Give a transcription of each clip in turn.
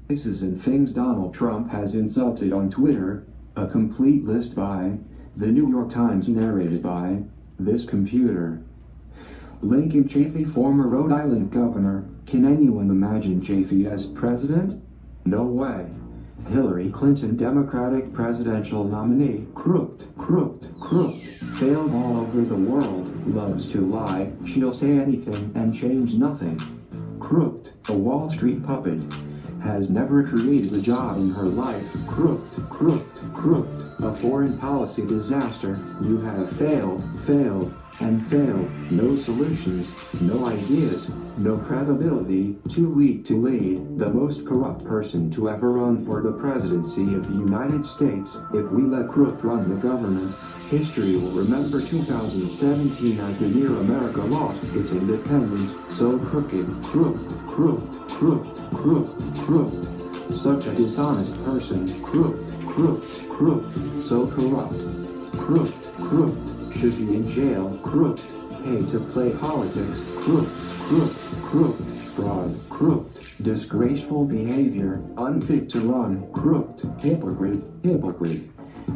Places and things Donald Trump has insulted on Twitter. A complete list by The New York Times, narrated by this computer. Lincoln Chafee, former Rhode Island governor. Can anyone imagine Chafee as president? No way. Hillary Clinton, Democratic presidential nominee. Crooked. Failed all over the world. Loves to lie. She'll say anything and change nothing. Crooked. A Wall Street puppet. Has never created a job in her life. Crooked. A foreign policy disaster. You have failed, and failed. No solutions, no ideas, no credibility. Too weak to lead. The most corrupt person to ever run for the presidency of the United States. If we let Crooked run the government, history will remember 2017 as the year America lost its independence. So crooked. Such a dishonest person. Crooked. So corrupt. Crooked. Should be in jail. Crooked. Paid to play politics. Crooked. Fraud. Crooked. Disgraceful behavior. Unfit to run. Crooked. Hypocrite.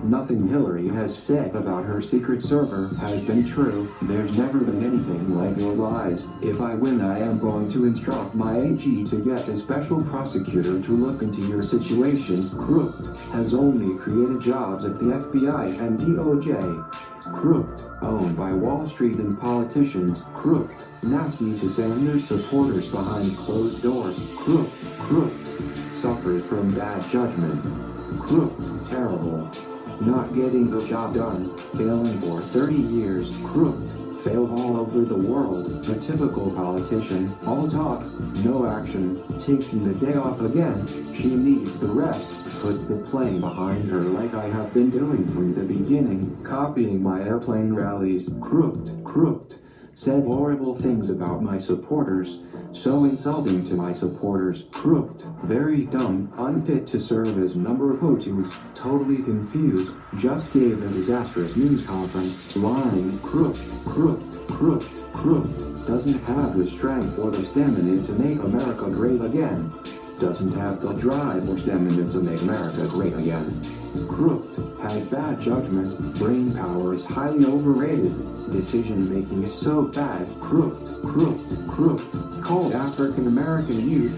Nothing Hillary has said about her secret server has been true. There's never been anything like your lies. If I win, I am going to instruct my AG to get a special prosecutor to look into your situation. Crooked. Has only created jobs at the FBI and DOJ. Crooked. Owned by Wall Street and politicians. Crooked. Nasty to Sanders supporters behind closed doors. Crooked. Suffers from bad judgment. Crooked. Terrible. Not getting the job done. Failing for 30 years. Crooked. Failed all over the world. A typical politician. All talk, no action. Taking the day off again. She needs the rest. Puts the plane behind her like I have been doing from the beginning. Copying my airplane rallies. Crooked. Said horrible things about my supporters. So insulting to my supporters. Crooked. Very dumb. Unfit to serve as number 2. Totally confused. Just gave a disastrous news conference. Lying. Crooked. Doesn't have the strength or the stamina to make America great again. Doesn't have the drive or stamina to make America great again. Crooked. Has bad judgment. Brain power is highly overrated. Decision making is so bad. Crooked. Called African American youth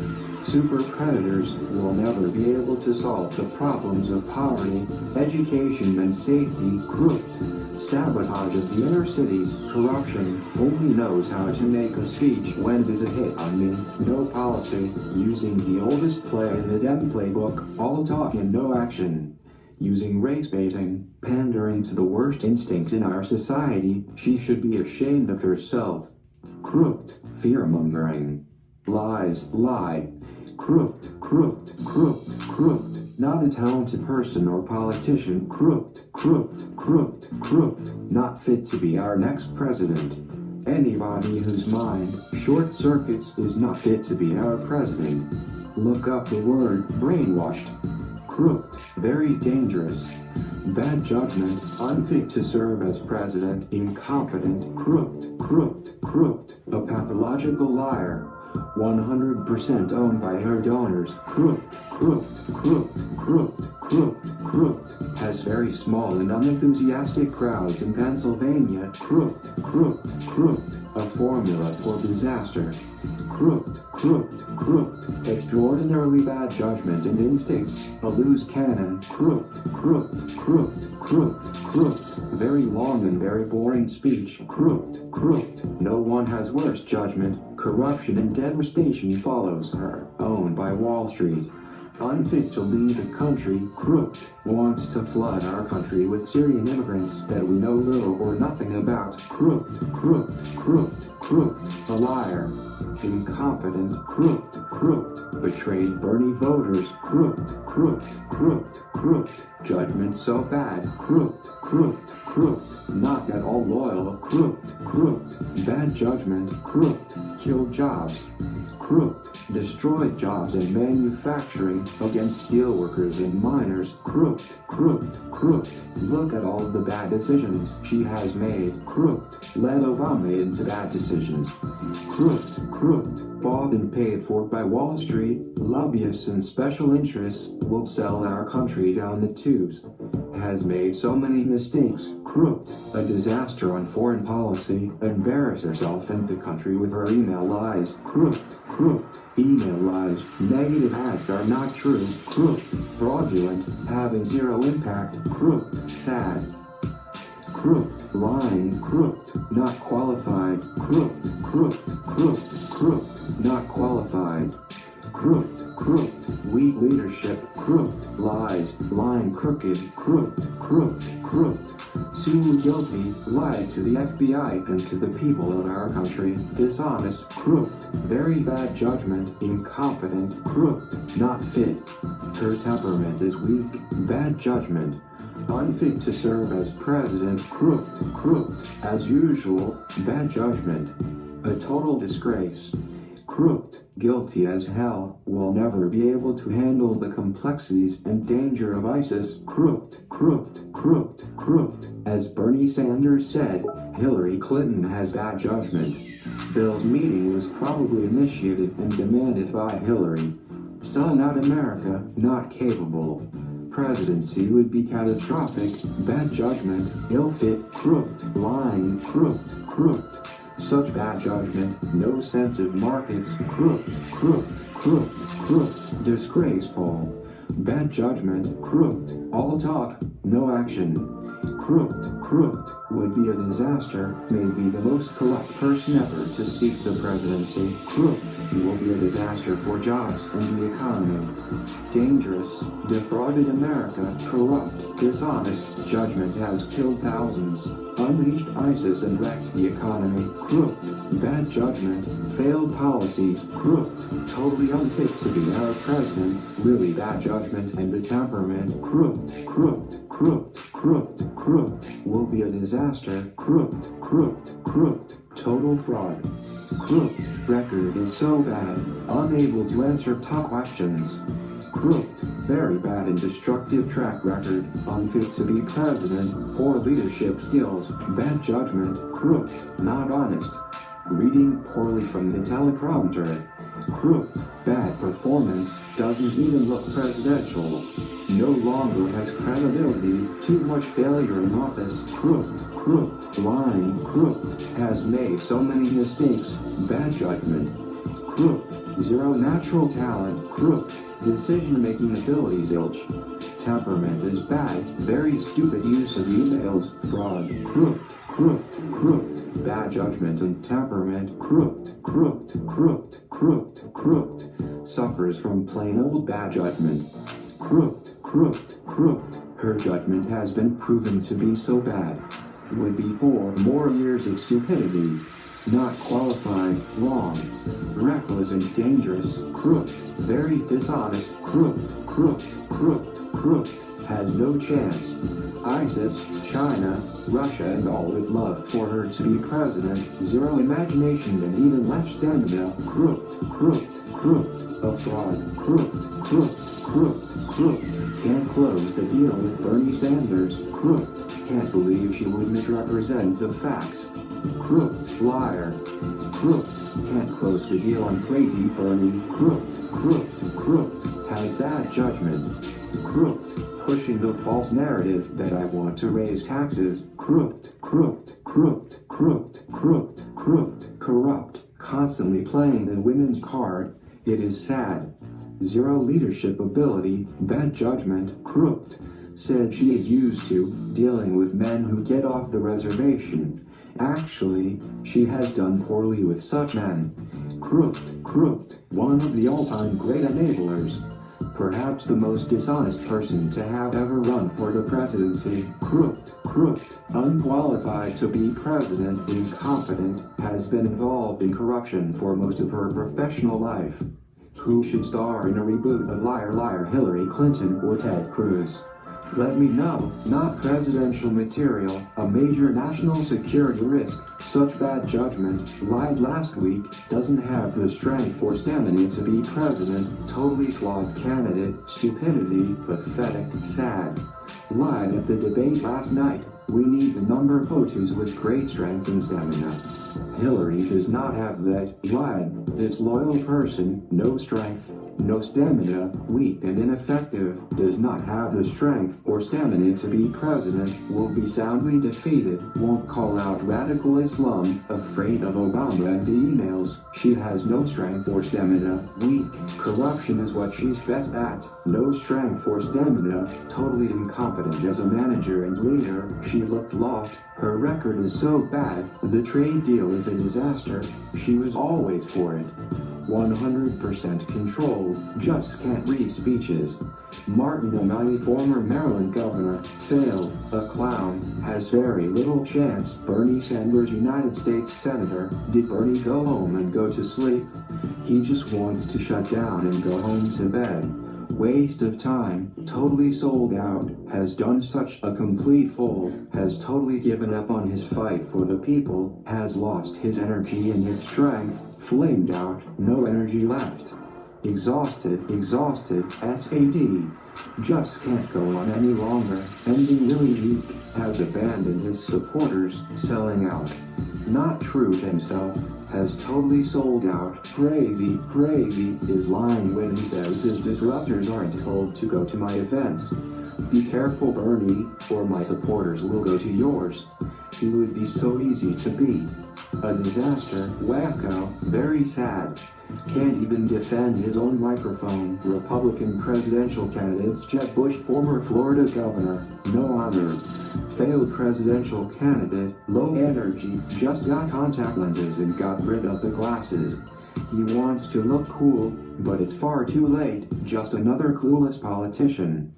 super predators. Will never be able to solve the problems of poverty, education, and safety. Crooked. Sabotage of the inner cities. Corruption. Only knows how to make a speech when there's a hit on me. No policy. Using the oldest play in the Dem playbook. All talk and no action. Using race baiting. Pandering to the worst instincts in our society. She should be ashamed of herself. Crooked. Fear-mongering. Lies. Lie. Crooked. Not a talented person or politician. Crooked. Not fit to be our next president. Anybody whose mind short circuits is not fit to be our president. Look up the word brainwashed. Crooked. Very dangerous. Bad judgment. Unfit to serve as president. Incompetent. Crooked. A pathological liar. 100% owned by her donors. Crooked. Has very small and unenthusiastic crowds in Pennsylvania. Crooked. A formula for disaster. Crooked. Extraordinarily bad judgment and instincts. A loose cannon. Crooked. Very long and very boring speech. Crooked. No one has worse judgment. Corruption and devastation follows her. Owned by Wall Street. Unfit to lead the country. Crooked. Wants to flood our country with Syrian immigrants that we know little or nothing about. Crooked. A liar. Incompetent. Crooked. Betrayed Bernie voters. Crooked. Judgment so bad. Crooked. Not at all loyal. Crooked. Bad judgment. Crooked. Killed jobs. Crooked. Destroyed jobs in manufacturing against steelworkers and miners. Crooked. Look at all the bad decisions she has made. Crooked. Led Obama into bad decisions. Crooked. Crooked, bought and paid for by Wall Street, lobbyists and special interests, will sell our country down the tubes. Has made so many mistakes, crooked, a disaster on foreign policy, embarrassed herself and the country with her email lies, crooked, email lies, negative ads are not true, crooked, fraudulent, having zero impact, crooked, sad. Crooked, lying, crooked, not qualified, crooked, not qualified. Crooked, weak leadership, crooked, lies, lying, crooked, Sue guilty, lied to the FBI and to the people of our country, dishonest, crooked, very bad judgment, incompetent, crooked, not fit. Her temperament is weak, bad judgment. Unfit to serve as president, crooked, as usual, bad judgment. A total disgrace. Crooked, guilty as hell, will never be able to handle the complexities and danger of ISIS, crooked. As Bernie Sanders said, Hillary Clinton has bad judgment. Bill's meeting was probably initiated and demanded by Hillary. Selling out America, not capable. Presidency would be catastrophic, bad judgment, ill-fit, crooked, lying, crooked. Such bad judgment, no sense of markets, crooked, disgraceful. Bad judgment, crooked, all talk, no action. Crooked, would be a disaster, may be the most corrupt person ever to seek the presidency. Crooked, will be a disaster for jobs and the economy. Dangerous, defrauded America, corrupt, dishonest, judgment has killed thousands. Unleashed ISIS and wrecked the economy, crooked, bad judgment, failed policies, crooked, totally unfit to be our president, really bad judgment and a temperament, crooked, will be a disaster, crooked, total fraud. Crooked, record is so bad, unable to answer tough questions. Crooked, very bad and destructive track record, unfit to be president, poor leadership skills, bad judgment, crooked, not honest, reading poorly from the teleprompter, crooked, bad performance, doesn't even look presidential, no longer has credibility, too much failure in office, crooked, lying, crooked, has made so many mistakes, bad judgment, crooked, zero natural talent, crooked, decision-making abilities zilch. Temperament is bad, very stupid use of emails, fraud, crooked, bad judgment and temperament, crooked, suffers from plain old bad judgment, crooked, her judgment has been proven to be so bad, would be 4 more years of stupidity. Not qualified, wrong, reckless and dangerous, crooked, very dishonest, crooked, has no chance. ISIS, China, Russia and all would love for her to be president, zero imagination and even less stamina, crooked, a fraud, crooked, can't close the deal with Bernie Sanders, crooked, can't believe she would misrepresent the facts. Crooked, liar, crooked, can't close the deal on crazy Bernie, crooked, has bad judgment, crooked, pushing the false narrative that I want to raise taxes, crooked, corrupt, constantly playing the women's card, it is sad, zero leadership ability, bad judgment, crooked, said she is used to dealing with men who get off the reservation. Actually, she has done poorly with such men. Crooked, one of the all-time great enablers. Perhaps the most dishonest person to have ever run for the presidency. Crooked, unqualified to be president, incompetent, has been involved in corruption for most of her professional life. Who should star in a reboot of Liar Liar Hillary Clinton or Ted Cruz? Let me know, not presidential material, a major national security risk, such bad judgment, lied last week, doesn't have the strength or stamina to be president, totally flawed candidate, stupidity, pathetic, sad. Lied at the debate last night. We need the number of voters with great strength and stamina. Hillary does not have that. Lied. Disloyal person, no strength, no stamina, weak and ineffective, does not have the strength or stamina to be president, will be soundly defeated, won't call out radical Islam, afraid of Obama and the emails. She has no strength or stamina, weak. Corruption is what she's best at. No strength or stamina, totally incompetent as a manager and leader. She looked lost. Her record is so bad. The trade deal is a disaster. She was always for it. 100% control, just can't read speeches. Martin O'Malley, former Maryland governor, failed, a clown, has very little chance. Bernie Sanders, United States Senator, did Bernie go home and go to sleep? He just wants to shut down and go home to bed. Waste of time, totally sold out, has done such a complete fool, has totally given up on his fight for the people, has lost his energy and his strength, flamed out, no energy left. Exhausted, SAD. Just can't go on any longer, ending really weak, has abandoned his supporters, selling out. Not true himself, has totally sold out, crazy, is lying when he says his disruptors aren't told to go to my events. Be careful, Bernie, or my supporters will go to yours. He would be so easy to beat. A disaster, wacko, very sad. Can't even defend his own microphone. Republican presidential candidates, Jeb Bush, former Florida governor, no honor. Failed presidential candidate, low energy, just got contact lenses and got rid of the glasses. He wants to look cool, but it's far too late, just another clueless politician.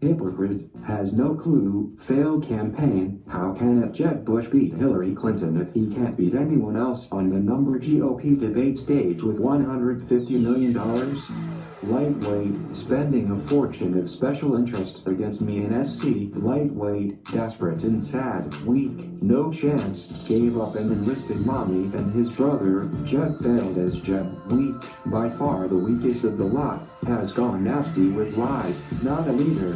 Hypocrite, has no clue, failed campaign. How can Jeb Bush beat Hillary Clinton if he can't beat anyone else on the number GOP debate stage with $150 million? Lightweight, spending a fortune of special interest against me and SC. Lightweight, desperate and sad, weak, no chance, gave up and enlisted mommy and his brother. Jeb failed as Jeb, weak, by far the weakest of the lot, has gone nasty with lies, not a leader.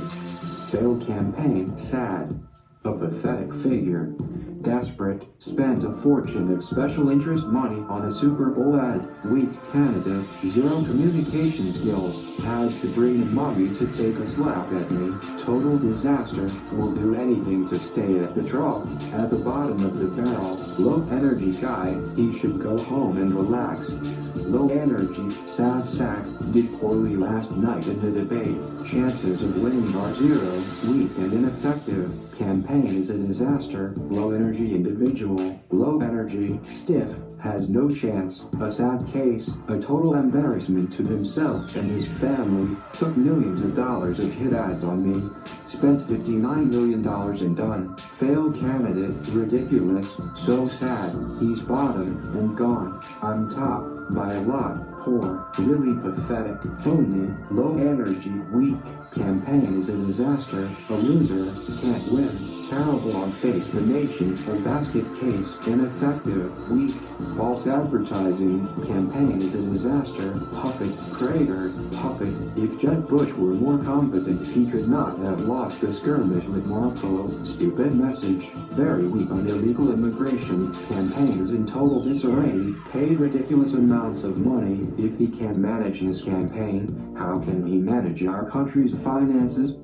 Failed campaign, sad. A pathetic figure. Desperate, spent a fortune of special interest money on a Super Bowl ad. Weak candidate, zero communication skills. Had to bring in mommy to take a slap at me. Total disaster, will do anything to stay at the trough, at the bottom of the barrel. Low energy guy, he should go home and relax. Low energy, sad sack, did poorly last night in the debate. Chances of winning are zero, weak and ineffective. Campaign is a disaster, low energy individual, low energy, stiff, has no chance, a sad case, a total embarrassment to himself and his family, took millions of dollars of hit ads on me, spent $59 million and done, failed candidate, ridiculous, so sad, he's bottom and gone, I'm top, by a lot, poor, really pathetic, phony, low energy, weak, campaign is a disaster, a loser, can't win, terrible on face the nation, a basket case, ineffective, weak, false advertising, campaign is a disaster, puppet, traitor, puppet. If Jeb Bush were more competent, he could not have lost the skirmish with Marco. Stupid message, very weak on illegal immigration, campaign is in total disarray, paid ridiculous amounts of money. If he can't manage his campaign, how can he manage our country's finances?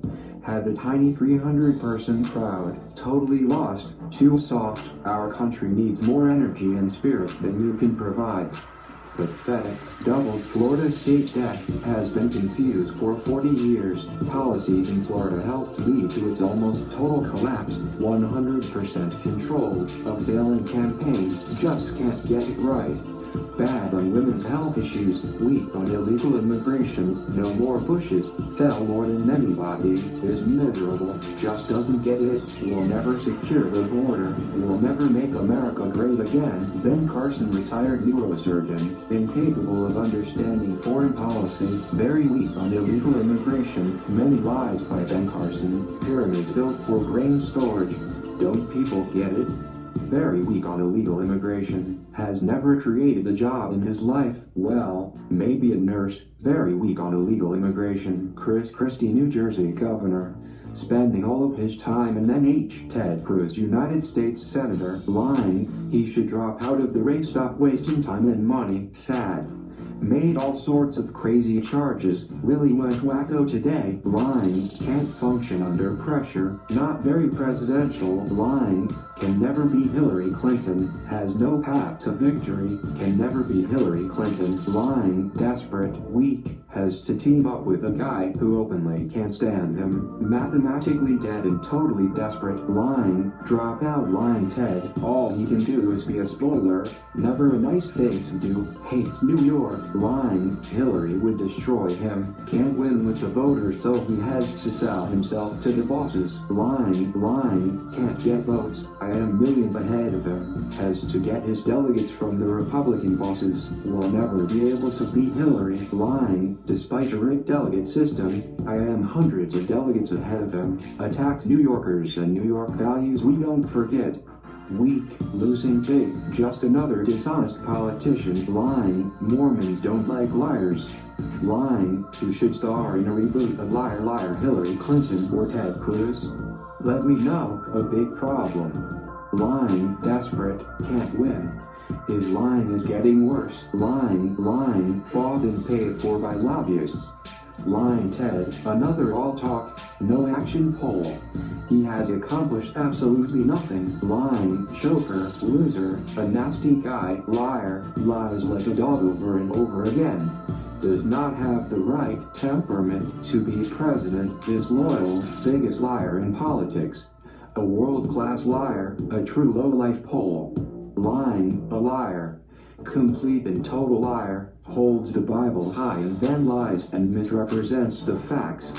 Had a tiny 300-person crowd, totally lost, too soft. Our country needs more energy and spirit than you can provide. Pathetic, doubled Florida state debt, has been confused for 40 years. Policies in Florida helped lead to its almost total collapse. 100% control, a failing campaign, just can't get it right. Bad on women's health issues, weak on illegal immigration, no more Bushes, fell more than anybody, is miserable, just doesn't get it, will never secure the border, will never make America great again. Ben Carson, retired neurosurgeon, incapable of understanding foreign policy, very weak on illegal immigration, many lies by Ben Carson, pyramids built for grain storage, don't people get it? Very weak on illegal immigration, has never created a job in his life, well, maybe a nurse, very weak on illegal immigration. Chris Christie, New Jersey governor, spending all of his time in NH. Ted Cruz, United States Senator, lying he should drop out of the race, stop wasting time and money, sad. Made all sorts of crazy charges, really went wacko today, lying, can't function under pressure, not very presidential, lying, can never be Hillary Clinton, has no path to victory, can never be Hillary Clinton, lying, desperate, weak, has to team up with a guy who openly can't stand him, mathematically dead and totally desperate, lying, drop out, lying Ted, all he can do is be a spoiler, never a nice thing to do, hates New York, lying, Hillary would destroy him, can't win with the voters so he has to sell himself to the bosses, lying, can't get votes, I am millions ahead of him, has to get his delegates from the Republican bosses, will never be able to beat Hillary, lying, despite a rigged delegate system, I am hundreds of delegates ahead of him, attacked New Yorkers and New York values we don't forget. Weak, losing big, just another dishonest politician, lying, Mormons don't like liars, lying, who should star in a reboot of Liar Liar Hillary Clinton or Ted Cruz? Let me know, a big problem. Lying, desperate, can't win. His lying is getting worse, lying, bought and paid for by lobbyists. Lying Ted, another all talk, no action poll. He has accomplished absolutely nothing. Lying, choker, loser, a nasty guy, liar, lies like a dog over and over again. Does not have the right temperament to be president, is loyal, biggest liar in politics. A world-class liar, a true low-life Pole. Lying, a liar. Complete and total liar, holds the Bible high and then lies and misrepresents the facts.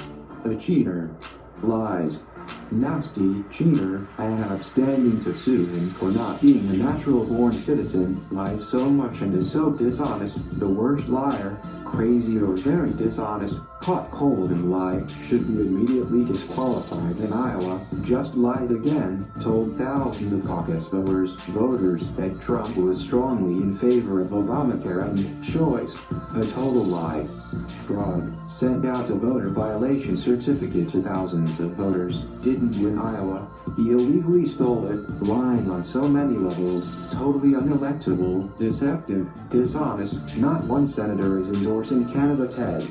A cheater. Lies. Nasty cheater, I have standing to sue him for not being a natural-born citizen, lies so much and is so dishonest, the worst liar, crazy or very dishonest, caught cold in lie, should be immediately disqualified in Iowa, just lied again, told thousands of caucus voters that Trump was strongly in favor of Obamacare and choice, a total lie. Fraud, sent out a voter violation certificate to thousands of voters, didn't win Iowa, he illegally stole it, lying on so many levels, totally unelectable, deceptive, dishonest, not one senator is endorsing Canada Ted.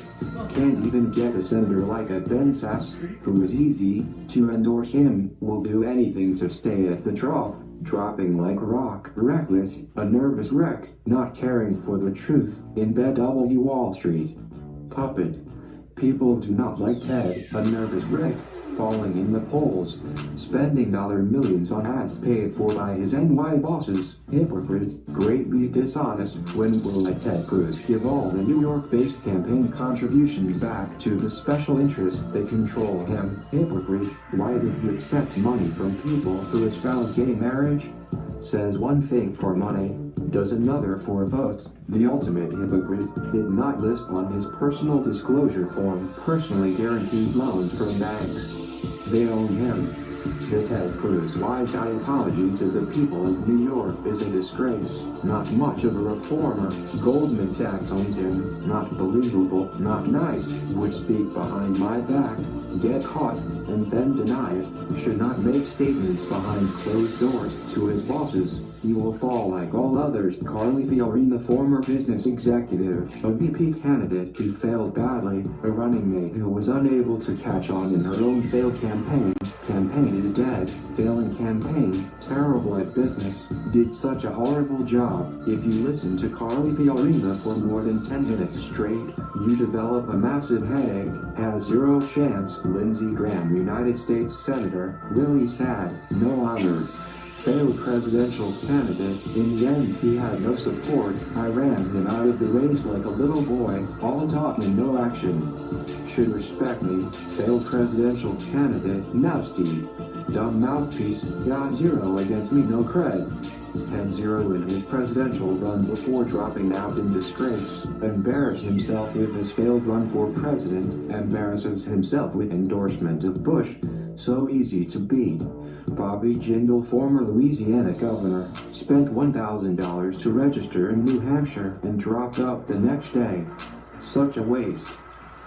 Can't even get a senator like a Ben Sasse, who is easy to endorse him, will do anything to stay at the trough, dropping like rock, reckless, a nervous wreck, not caring for the truth, in bed W Wall Street. Puppet. People do not like Ted, a nervous wreck, falling in the polls, spending millions on ads paid for by his NY bosses, hypocrite, greatly dishonest. When will let Ted Cruz give all the New York-based campaign contributions back to the special interests that control him? Hypocrite, why did he accept money from people who espouse gay marriage? Says one thing for money, does another for votes. The ultimate hypocrite did not list on his personal disclosure form personally guaranteed loans from banks. They own him. The Ted Cruz wide-eyed apology to the people of New York is a disgrace. Not much of a reformer. Goldman Sachs owns him. Not believable, not nice. Would speak behind my back, get caught, and then deny it. Should not make statements behind closed doors to his bosses. He will fall like all others. Carly Fiorina, former business executive, a VP candidate who failed badly, a running mate who was unable to catch on in her own failed campaign. Campaign is dead. Failing campaign, terrible at business, did such a horrible job. If you listen to Carly Fiorina for more than 10 minutes straight, you develop a massive headache, has zero chance. Lindsey Graham, United States Senator, really sad, no honor. Failed presidential candidate, in the end he had no support, I ran him out of the race like a little boy, all talk and no action. Should respect me, failed presidential candidate, nasty, dumb mouthpiece, got zero against me, no cred. Had zero in his presidential run before dropping out in disgrace, embarrassed himself with his failed run for president, embarrasses himself with endorsement of Bush, so easy to beat. Bobby Jindal, former Louisiana governor, spent $1,000 to register in New Hampshire and dropped out the next day. Such a waste.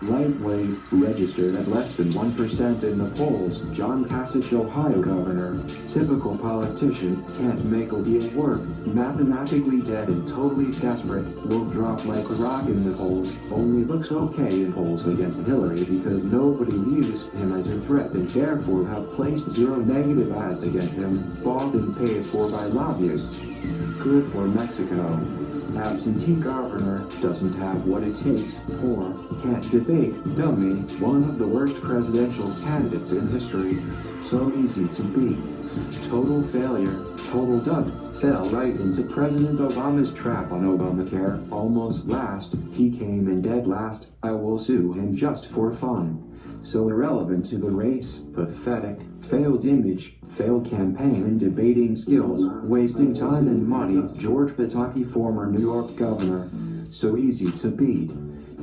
Lightweight, registered at less than 1% in the polls. John Kasich, Ohio governor. Typical politician, can't make a deal work. Mathematically dead and totally desperate. Will drop like a rock in the polls. Only looks okay in polls against Hillary because nobody views him as a threat and therefore have placed 0 negative ads against him. Bought and paid for by lobbyists. Good for Mexico. Absentee governor, doesn't have what it takes, poor, can't debate, dummy, one of the worst presidential candidates in history, so easy to beat. Total failure, total dud, fell right into President Obama's trap on Obamacare, almost last, he came in dead last, I will sue him just for fun. So irrelevant to the race, pathetic, failed image, failed campaign and debating skills, wasting time and money. George Pataki, former New York governor, so easy to beat.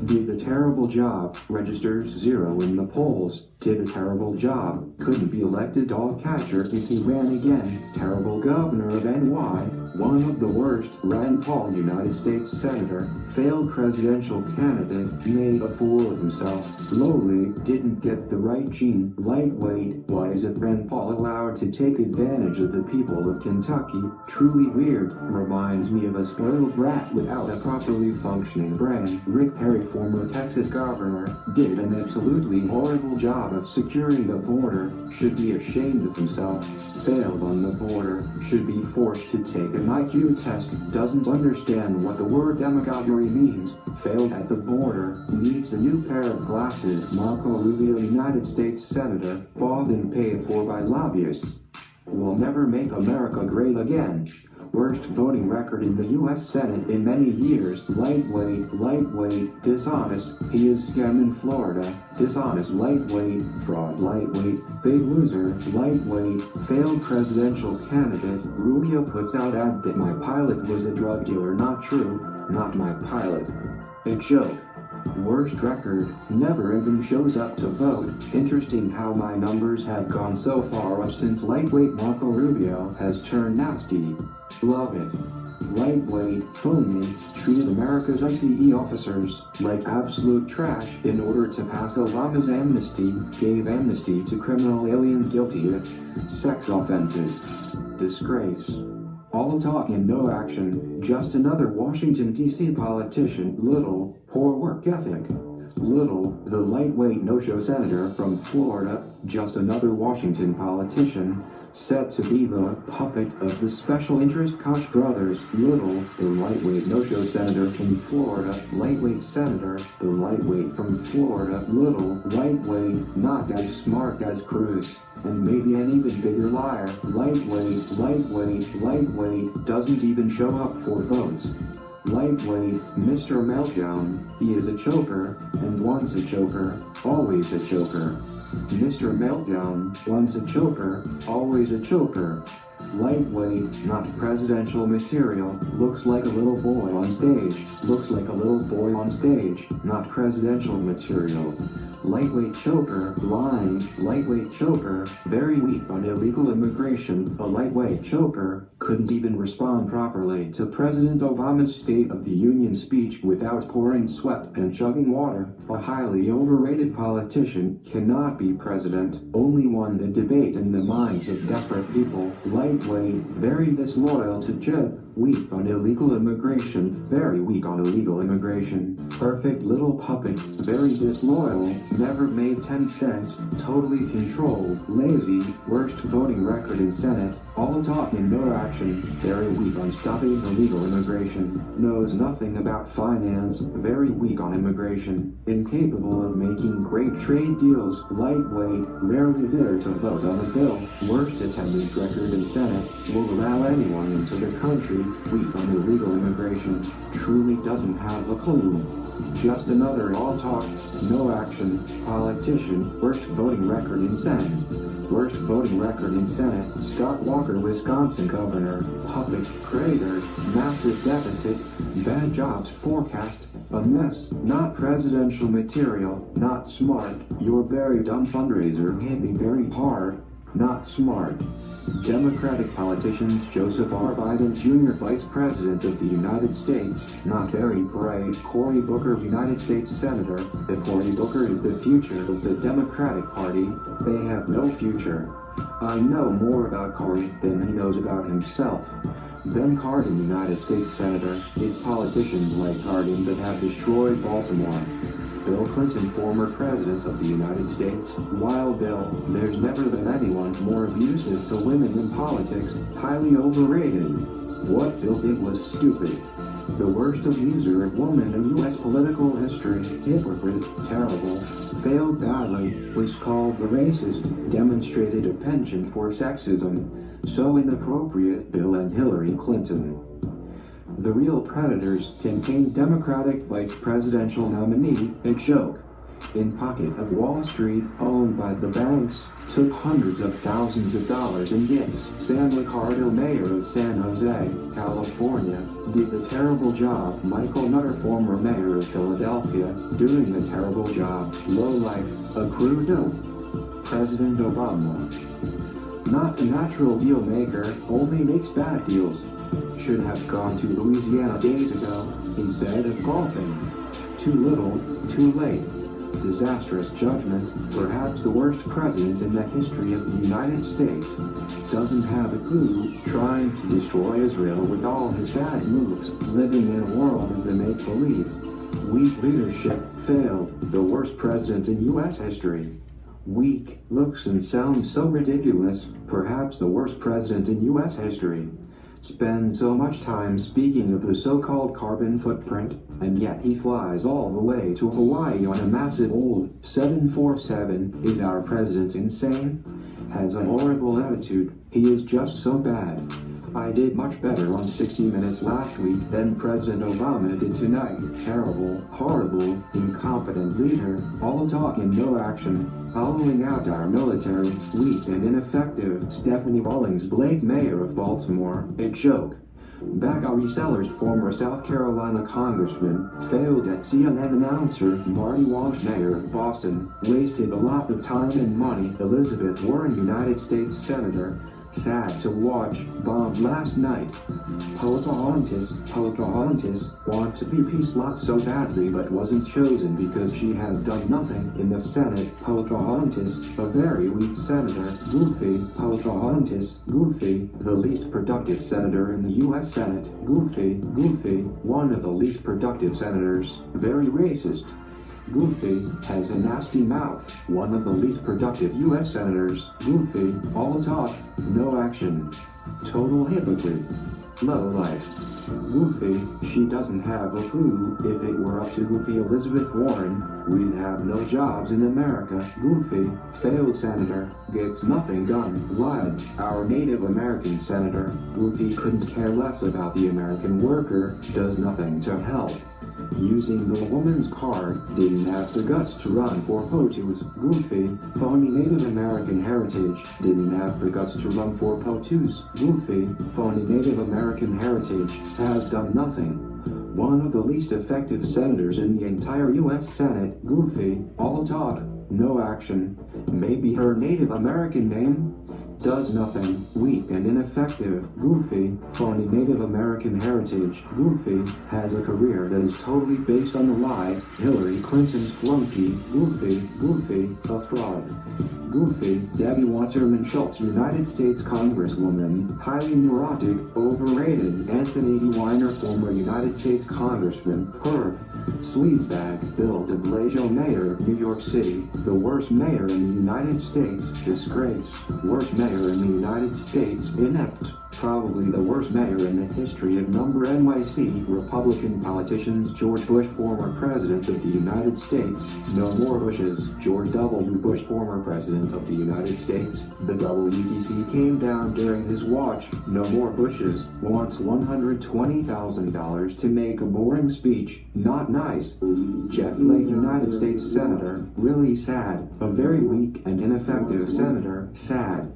Did a terrible job, registers 0 in the polls, did a terrible job, couldn't be elected dog catcher if he ran again, terrible governor of NY, one of the worst, Rand Paul, United States Senator, failed presidential candidate, made a fool of himself, lowly, didn't get the right gene, lightweight, why is it Rand Paul allowed to take advantage of the people of Kentucky, truly weird, reminds me of a spoiled brat without a properly functioning brain. Rick Perry, former Texas governor, did an absolutely horrible job of securing the border, should be ashamed of himself, failed on the border, should be forced to take an IQ test, doesn't understand what the word demagoguery means, failed at the border, needs a new pair of glasses. Marco Rubio, United States Senator, bought and paid for by lobbyists, will never make America great again. Worst voting record in the U.S. Senate in many years. Lightweight, dishonest, he is scam in Florida, dishonest, lightweight, fraud, lightweight, big loser, lightweight, failed presidential candidate. Rubio puts out ad that my pilot was a drug dealer. Not true, not my pilot. A joke. Worst record, never even shows up to vote. Interesting how my numbers have gone so far up since lightweight Marco Rubio has turned nasty. Love it. Lightweight, phony, treated America's ICE officers like absolute trash in order to pass Obama's amnesty, gave amnesty to criminal aliens guilty of sex offenses. Disgrace. All talk and no action, just another Washington, D.C. politician. Little, poor work ethic. Little, the lightweight no-show senator from Florida, just another Washington politician, set to be the puppet of the special interest Koch brothers. Little, the lightweight no-show senator from Florida, lightweight senator, the lightweight from Florida. Little, lightweight, not as smart as Cruz, and maybe an even bigger liar. Lightweight, doesn't even show up for votes. Lightweight, Mr. Meltdown, he is a choker, and once a choker, always a choker. Mr. Meltdown, once a choker, always a choker. Lightweight, not presidential material, looks like a little boy on stage, looks like a little boy on stage, not presidential material. Lightweight choker, lying, lightweight choker, very weak on illegal immigration. A lightweight choker couldn't even respond properly to President Obama's State of the Union speech without pouring sweat and chugging water. A highly overrated politician cannot be president, only one that debates in the minds of desperate people. Lightweight, very disloyal to Jeb. Weak on illegal immigration, very weak on illegal immigration. Perfect little puppet, very disloyal, never made 10 cents, totally controlled, lazy, worst voting record in Senate, all talk and no action, very weak on stopping illegal immigration, knows nothing about finance, very weak on immigration, incapable of making great trade deals, lightweight, rarely there to vote on a bill, worst attendance record in Senate, will allow anyone into the country, weak on illegal immigration, truly doesn't have a clue. Just another all talk, no action, politician, worst voting record in Senate. Worst voting record in Senate, Scott Walker, Wisconsin governor, puppet, creator, massive deficit, bad jobs forecast, a mess, not presidential material, not smart, your very dumb fundraiser hit me very hard, not smart. Democratic politicians Joseph R. Biden Jr., Vice President of the United States, not very bright. Cory Booker, United States Senator. If Cory Booker is the future of the Democratic Party, they have no future. I know more about Cory than he knows about himself. Ben Cardin, United States Senator. It's politicians like Cardin that have destroyed Baltimore. Bill Clinton, former President of the United States. Wild Bill, there's never been anyone more abusive to women in politics, highly overrated. What Bill did was stupid. The worst abuser of women in U.S. political history, hypocrite, terrible, failed badly, was called the racist, demonstrated a penchant for sexism, so inappropriate. Bill and Hillary Clinton. The real predators, Tim Kaine, Democratic vice presidential nominee, a joke. In pocket of Wall Street, owned by the banks, took hundreds of thousands of dollars in gifts. Sam Liccardo, mayor of San Jose, California, did the terrible job. Michael Nutter, former mayor of Philadelphia, doing the terrible job. Low life, a crude note. President Obama. Not a natural deal maker, only makes bad deals. Should have gone to Louisiana days ago, instead of golfing. Too little, too late. Disastrous judgment, perhaps the worst president in the history of the United States. Doesn't have a clue, trying to destroy Israel with all his bad moves, living in a world of the make-believe. Weak leadership, failed, the worst president in U.S. history. Weak, looks and sounds so ridiculous, perhaps the worst president in U.S. history. Spends so much time speaking of the so-called carbon footprint, and yet he flies all the way to Hawaii on a massive old 747. Is our president insane? Has a horrible attitude. He is just so bad. I did much better on 60 Minutes last week than President Obama did tonight. Terrible, horrible, incompetent leader, all talk and no action, hollowing out our military, weak and ineffective. Stephanie Rawlings Blake, mayor of Baltimore, a joke. Bakery Sellers, former South Carolina congressman, failed at CNN announcer. Marty Walsh, mayor of Boston, wasted a lot of time and money. Elizabeth Warren, United States senator, sad to watch, bombed last night. Pocahontas wants to be peace lot so badly but wasn't chosen because she has done nothing in the Senate. Pocahontas, a very weak senator. Goofy, Pocahontas, goofy, the least productive senator in the U.S. Senate. Goofy, one of the least productive senators. Very racist. Goofy has a nasty mouth, one of the least productive U.S. senators. Goofy, all talk, no action. Total hypocrite. Low life. Goofy, she doesn't have a clue. If it were up to Goofy Elizabeth Warren, we'd have no jobs in America. Goofy, failed senator, gets nothing done. Lied, our Native American senator. Goofy couldn't care less about the American worker, does nothing to help. Using the woman's card, didn't have the guts to run for POTUS. Goofy, phony Native American heritage, didn't have the guts to run for POTUS. Goofy, phony Native American heritage, has done nothing. One of the least effective senators in the entire U.S. Senate. Goofy, all talk, no action. Maybe her Native American name? Does nothing, weak and ineffective. Goofy, phony Native American heritage. Goofy, has a career that is totally based on the lie. Hillary Clinton's flunky. Goofy, a fraud. Goofy, Debbie Wasserman Schultz, United States Congresswoman, highly neurotic, overrated. Anthony D. Weiner, former United States Congressman, perv, sleazebag. Bill de Blasio, mayor of New York City, the worst mayor in the United States, disgrace. Worst mayor in the United States, inept. Probably the worst mayor in the history of number NYC. Republican politicians. George Bush, former president of the United States. No more Bushes. George W. Bush, former president of the United States. The WTC came down during his watch. No more Bushes. Wants $120,000 to make a boring speech. Not nice. Jeff Flake, United States senator. Really sad. A very weak and ineffective senator. Sad.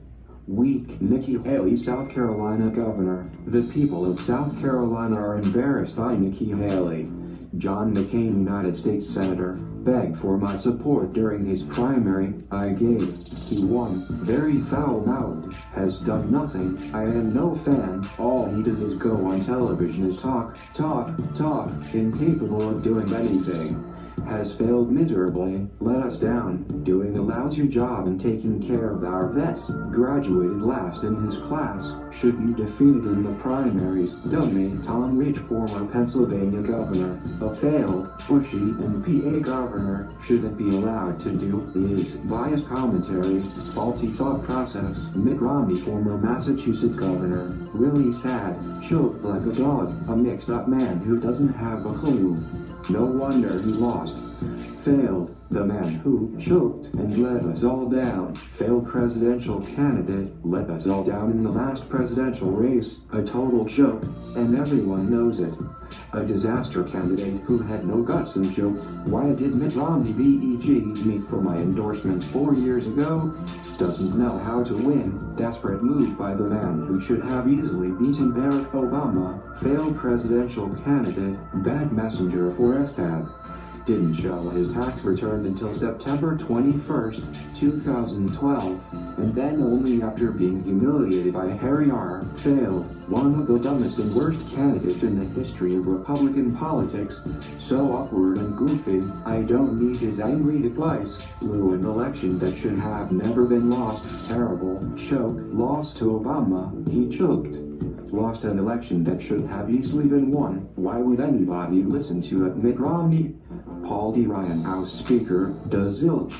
Weak. Nikki Haley, South Carolina governor. The people of South Carolina are embarrassed by Nikki Haley. John McCain, United States senator. begged for my support during his primary. I gave. He won. Very foul-mouthed. Has done nothing. I am no fan. All he does is go on television and talk, talk, talk. Incapable of doing anything. Has failed miserably, let us down, doing a lousy job and taking care of our vets, graduated last in his class, should be defeated in the primaries. Dummy. Tom Ridge, former Pennsylvania governor, a failed, bushy, and PA governor, shouldn't be allowed to do his biased commentary, faulty thought process. Mitt Romney, former Massachusetts governor, really sad, choked like a dog, a mixed up man who doesn't have a clue. No wonder he lost. Failed. The man who choked and let us all down. Failed presidential candidate, let us all down in the last presidential race. A total joke, and everyone knows it. A disaster candidate who had no guts and joked. Why did Mitt Romney BEG me for my endorsement 4 years ago? Doesn't know how to win. Desperate move by the man who should have easily beaten Barack Obama. Failed presidential candidate, bad messenger for Estab. Didn't show his tax return until September 21st, 2012, and then only after being humiliated by Harry R. Failed. One of the dumbest and worst candidates in the history of Republican politics. So awkward and goofy, I don't need his angry advice. Blew an election that should have never been lost. Terrible. Choke. Lost to Obama. He choked. Lost an election that should have easily been won. Why would anybody listen to Mitt Romney? Paul D. Ryan, House Speaker, does zilch.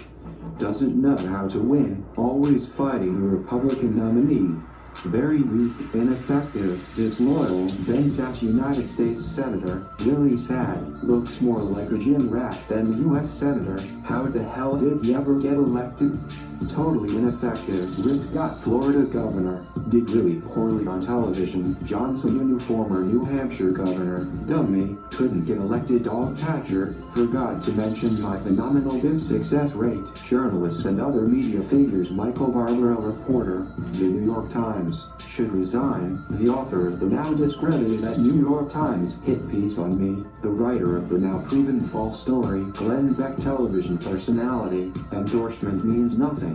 Doesn't know how to win. Always fighting the Republican nominee. Very weak, ineffective, disloyal, then South United States Senator, really sad, looks more like a gym rat than U.S. Senator. How the hell did he ever get elected? Totally ineffective. Rick Scott, Florida governor, did really poorly on television. John Sununu, former New Hampshire governor, dummy, couldn't get elected. Dog catcher, forgot to mention my phenomenal biz success rate. Journalists and other media figures. Michael Barbaro, reporter, The New York Times, should resign. The author of the now discredited New York Times hit piece on me. The writer of the now proven false story. Glenn Beck, television personality. Endorsement means nothing.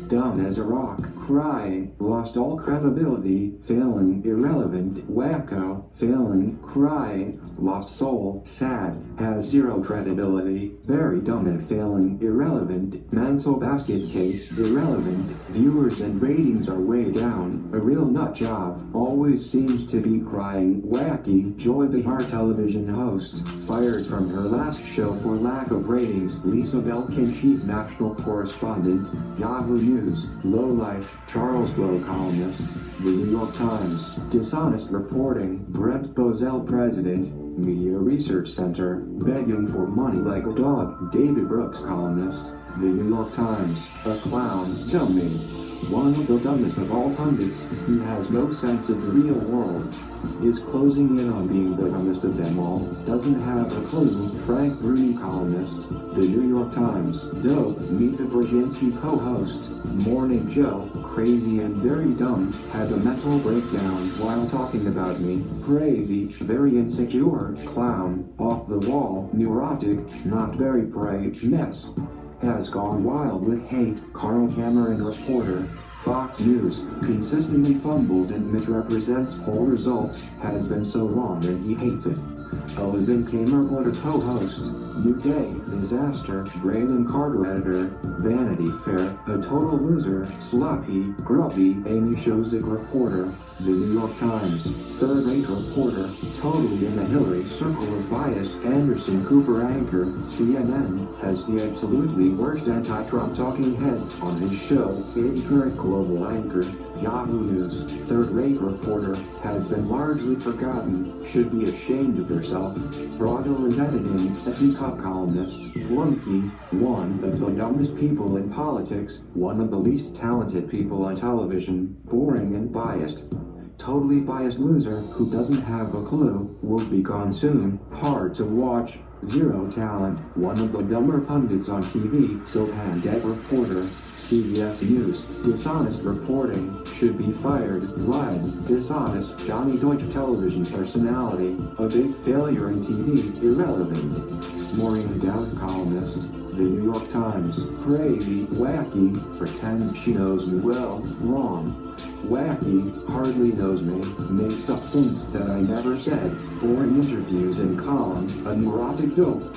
Dumb as a rock, crying, lost all credibility, failing, irrelevant, wacko, failing, crying, lost soul, sad, has zero credibility, very dumb and failing, irrelevant, mental basket case, irrelevant, viewers and ratings are way down, a real nut job, always seems to be crying, wacky, Joy Behar, television host, fired from her last show for lack of ratings. Lisa Belkin, chief national correspondent, Yahoo News, lowlife, Charles Blow, columnist, The New York Times, dishonest reporting, Brent Bozell, president, Media Research Center, begging for money like a dog, David Brooks, columnist, The New York Times, a clown, dummy, one of the dumbest of all pundits, who has no sense of the real world, is closing in on being the dumbest of them all, doesn't have a clue. Frank Bruni, columnist, The New York Times, dope, Mika Brzezinski, co-host, Morning Joe, crazy and very dumb, had a mental breakdown while talking about me, crazy, very insecure, clown, off the wall, neurotic, not very bright, mess, has gone wild with hate. Carl Cameron, reporter, Fox News, consistently fumbles and misrepresents poll results, has been so wrong and he hates it. Elizabeth Kamer, what a co-host, UK, disaster, Brandon Carter, editor, Vanity Fair, a total loser, sloppy, grubby, Amy Shozik, reporter, The New York Times, third-rate reporter, totally in the Hillary circle of bias, Anderson Cooper, anchor, CNN, has the absolutely worst anti-Trump talking heads on his show, ignorant global anchor, Yahoo News, third-rate reporter, has been largely forgotten, should be ashamed of herself, fraudulent editing, SE Cup columnist, flunky, one of the dumbest people in politics, one of the least talented people on television, boring and biased. Totally biased loser who doesn't have a clue, will be gone soon, hard to watch, zero talent, one of the dumber pundits on TV, Sopan Dead, reporter, CBS News, dishonest reporting, should be fired. Red, dishonest, Johnny Deutsch television personality, a big failure in TV, irrelevant. Maureen Dowd columnist, The New York Times, crazy, wacky, pretends she knows me well, wrong. Wacky, hardly knows me, makes up things that I never said, or in interviews and column, a neurotic dope.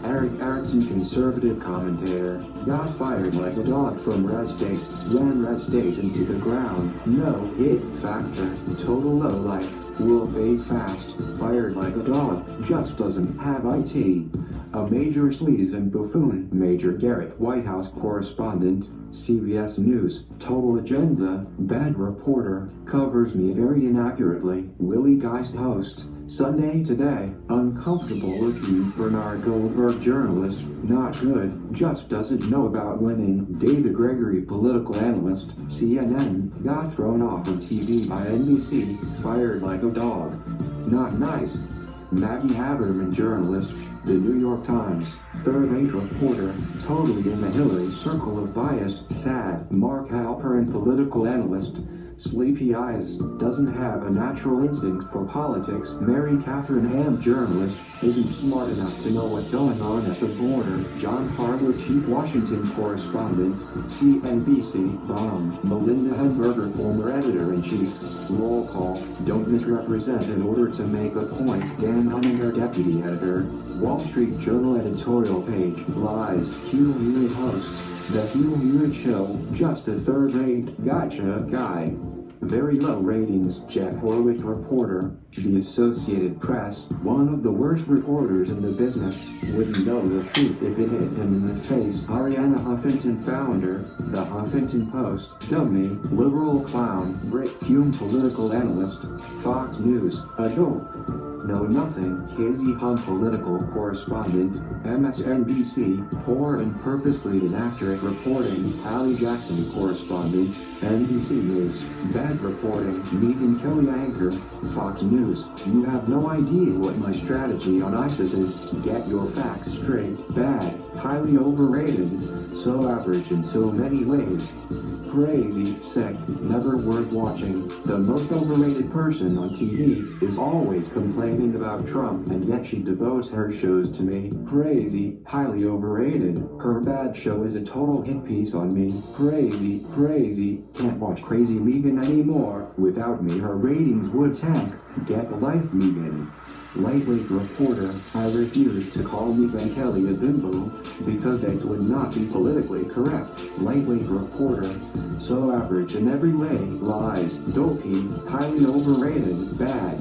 Eric Erickson, conservative commentator, got fired like a dog from Red State, ran Red State into the ground, no hit factor, total low life, will fade fast, fired like a dog, just doesn't have IT. A major sleaze and buffoon, Major Garrett, White House correspondent, CBS News, total agenda, bad reporter, covers me very inaccurately, Willie Geist host, Sunday Today, uncomfortable looking Bernard Goldberg journalist, not good, just doesn't know about winning, David Gregory political analyst, CNN, got thrown off on TV by NBC, fired like a dog. Not nice. Maggie Haberman journalist, The New York Times, third-rate reporter, totally in the Hillary circle of bias, sad, Mark Halperin political analyst, sleepy eyes, doesn't have a natural instinct for politics, Mary Catherine Ham journalist, isn't smart enough to know what's going on at the border, John Harlow chief Washington correspondent, CNBC, bomb, Melinda Henberger former editor-in-chief, roll call, don't misrepresent in order to make a point, Dan Hunninger deputy editor, Wall Street Journal editorial page, lies, Hugh Hewitt hosts, The Hugh Hewitt Show, just a third-rate, gotcha guy. Very low ratings, Jeff Horowitz reporter, The Associated Press, one of the worst reporters in the business, wouldn't know the truth if it hit him in the face. Arianna Huffington founder, The Huffington Post, dummy, liberal clown, Rick Hume political analyst, Fox News, a dope. Know nothing, Casey Hunt political correspondent, MSNBC, poor and purposely inaccurate reporting, Hallie Jackson correspondent, NBC News, bad reporting, Megyn Kelly anchor, Fox News. You have no idea what my strategy on ISIS is, get your facts straight, bad, highly overrated, so average in so many ways. Crazy, sick, never worth watching. The most overrated person on TV is always complaining about Trump, and yet she devotes her shows to me. Crazy, highly overrated. Her bad show is a total hit piece on me. Crazy, crazy. Can't watch Crazy Megyn anymore. Without me, her ratings would tank. Get the life, Megyn. Lightweight reporter, I refuse to call Megyn Kelly a bimbo, because that would not be politically correct. Lightweight reporter, so average in every way, lies, dopey, highly overrated, bad,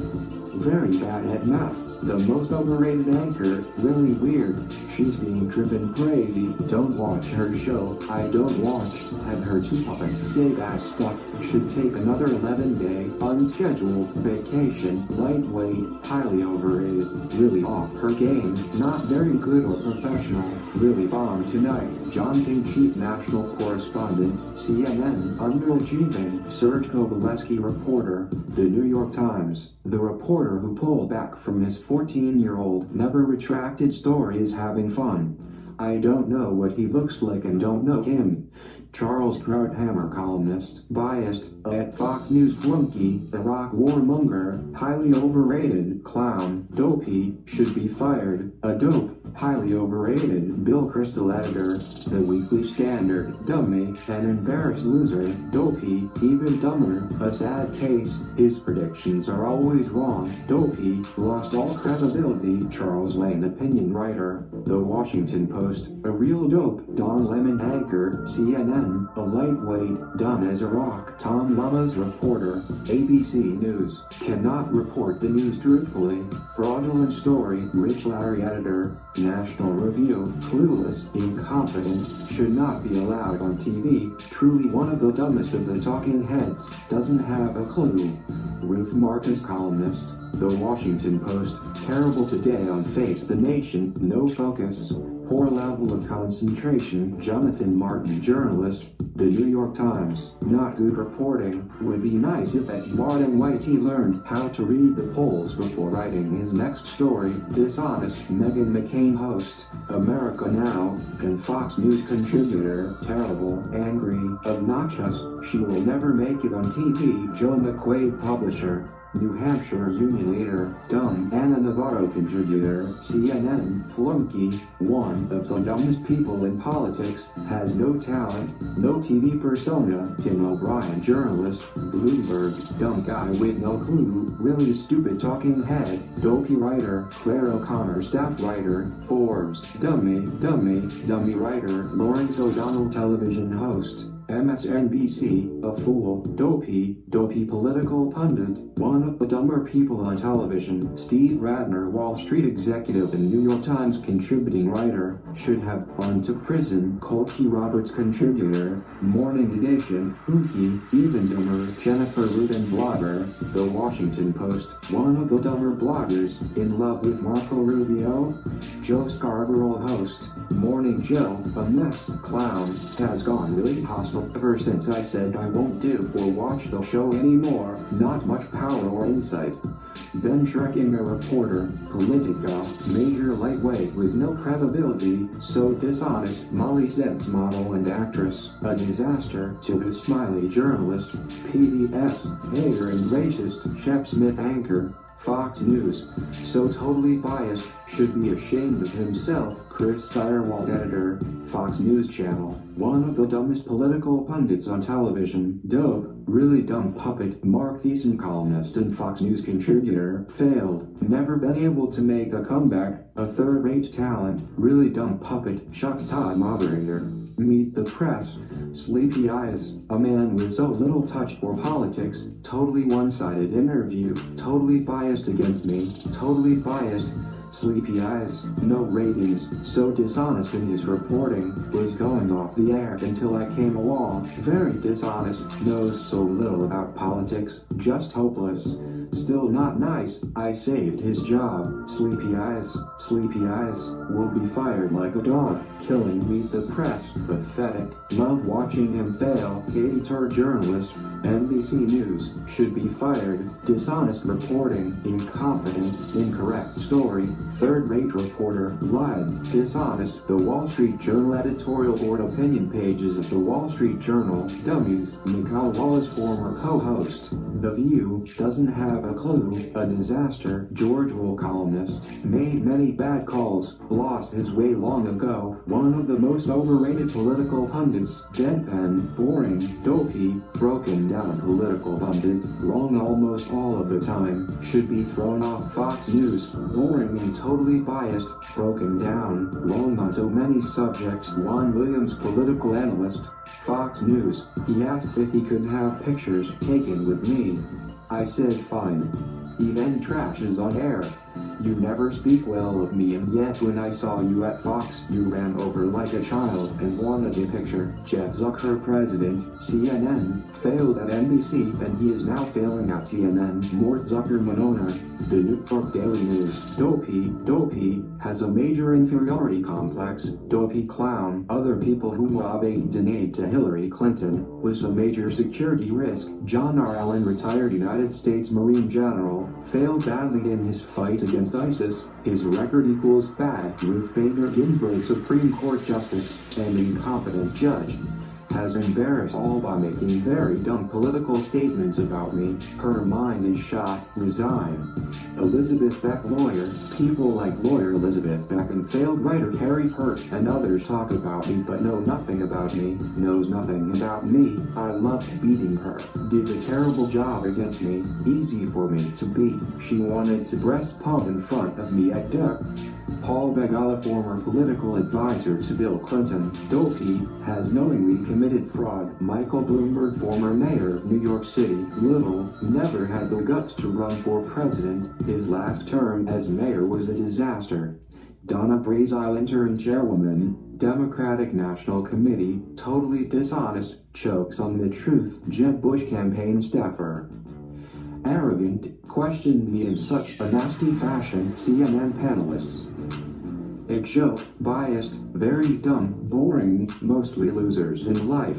very bad at math. The most overrated anchor, really weird. She's being driven crazy. Don't watch her show. I don't watch. Have her two puppets say that stuff. Should take another 11-day, unscheduled vacation. Lightweight, highly overrated. Really off her game. Not very good or professional. Really bomb tonight. John King chief national correspondent, CNN. Underachieving. Serge Kowaleski reporter, The New York Times. The reporter who pulled back from his 14-year-old, never retracted story is having fun. I don't know what he looks like and don't know him. Charles Krauthammer columnist, biased, at Fox News flunky, Iraq warmonger, highly overrated, clown, dopey, should be fired, a dope, highly overrated, Bill Kristol editor, The Weekly Standard, dummy, an embarrassed loser, dopey, even dumber, a sad case, his predictions are always wrong, dopey, lost all credibility, Charles Lane opinion writer, The Washington Post, a real dope, Don Lemon anchor, CNN, a lightweight, dumb as a rock, Tom Lamas reporter, ABC News, cannot report the news truthfully, fraudulent story, Rich Larry editor, National Review, clueless, incompetent, should not be allowed on TV, truly one of the dumbest of the talking heads, doesn't have a clue. Ruth Marcus columnist, The Washington Post, terrible today on Face the Nation, no focus, Poor level of concentration. Jonathan Martin, journalist, The New York Times. Not good reporting. Would be nice if Martin Whitey learned how to read the polls before writing his next story. Dishonest. Meghan McCain, host, America Now, and Fox News contributor. Terrible, angry, obnoxious. She will never make it on TV. Joe McQuaid, publisher, New Hampshire Union leader. Dumb. Anna Navarro, contributor, CNN. Flunky, one of the dumbest people in politics, has no talent, no TV persona. Tim O'Brien, journalist, Bloomberg. Dumb guy with no clue, really stupid talking head. Dopey writer. Claire O'Connor, staff writer, Forbes. Dummy writer. Lawrence O'Donnell, television host, MSNBC. A fool. Dopey political pundit, one of the dumber people on television. Steve Radner, Wall Street executive and New York Times contributing writer, should have gone to prison. Colkey Roberts, contributor, Morning Edition. Kooky, even dumber. Jennifer Rubin, blogger, The Washington Post, one of the dumber bloggers. In love with Marco Rubio. Joe Scarborough, host, Morning Joe. A mess. Clown. Has gone really hostile ever since I said I won't do or watch the show anymore. Not much power or insight. Ben Schrecking, a reporter, Politico, major lightweight with no credibility, so dishonest. Molly Sens, model and actress, a disaster. To his Smiley, journalist, PBS, hater and racist. Shep Smith, anchor, Fox News, so totally biased, should be ashamed of himself. Chris Firewall, editor, Fox News Channel, one of the dumbest political pundits on television. Dope, really dumb puppet. Mark Thiessen, columnist and Fox News contributor, failed, never been able to make a comeback. A third-rate talent, really dumb puppet. Chuck Todd, moderator, Meet the Press. Sleepy Eyes, a man with so little touch for politics. Totally one-sided interview, totally biased against me, totally biased. Sleepy Eyes, no ratings, so dishonest in his reporting, was going off the air until I came along. Very dishonest, knows so little about politics, just hopeless. Still not nice, I saved his job. Sleepy Eyes will be fired like a dog. Killing Meet the Press, pathetic. Love watching him fail. Katie Tur, journalist, NBC News, should be fired. Dishonest reporting, incompetent, incorrect story. Third-rate reporter, lied, dishonest. The Wall Street Journal editorial board opinion pages of the Wall Street Journal, dummies. Nicole Wallace, former co-host, The View, doesn't have a clue, a disaster. George Will, columnist, made many bad calls, lost his way long ago. One of the most overrated political pundits, deadpan, boring, dopey, broken down political pundit, wrong almost all of the time, should be thrown off Fox News. Boring and totally biased, broken down, wrong on so many subjects. Juan Williams, political analyst, Fox News. He asked if he could have pictures taken with me. I said fine. He then trashes on air. You never speak well of me, and yet when I saw you at Fox, you ran over like a child and wanted a picture. Jeff Zucker, president, CNN, failed at NBC, and he is now failing at CNN. Mort Zuckerman, owner, The New York Daily News. Dopey, has a major inferiority complex. Dopey clown. Other people who Mugabe donated to Hillary Clinton was a major security risk. John R. Allen, retired United States Marine General, failed badly in his fight against ISIS. His record equals bad. Ruth Bader Ginsburg, Supreme Court Justice, and incompetent judge, has embarrassed all by making very dumb political statements about me. Her mind is shot. Resign. Elizabeth Beck, lawyer. People like lawyer Elizabeth Beck and failed writer Harry Hurt and others talk about me but know nothing about me, knows nothing about me. I loved beating her. Did a terrible job against me. Easy for me to beat. She wanted to breast pump in front of me at Duck. Paul Begala, former political advisor to Bill Clinton, Dopey, has knowingly committed fraud. Michael Bloomberg, former mayor of New York City, Little, never had the guts to run for president. His last term as mayor was a disaster. Donna Brazile, interim chairwoman, Democratic National Committee, totally dishonest, chokes on the truth. Jeb Bush campaign staffer, arrogant, questioned me in such a nasty fashion. CNN panelists. a joke, biased, very dumb, boring, mostly losers in life.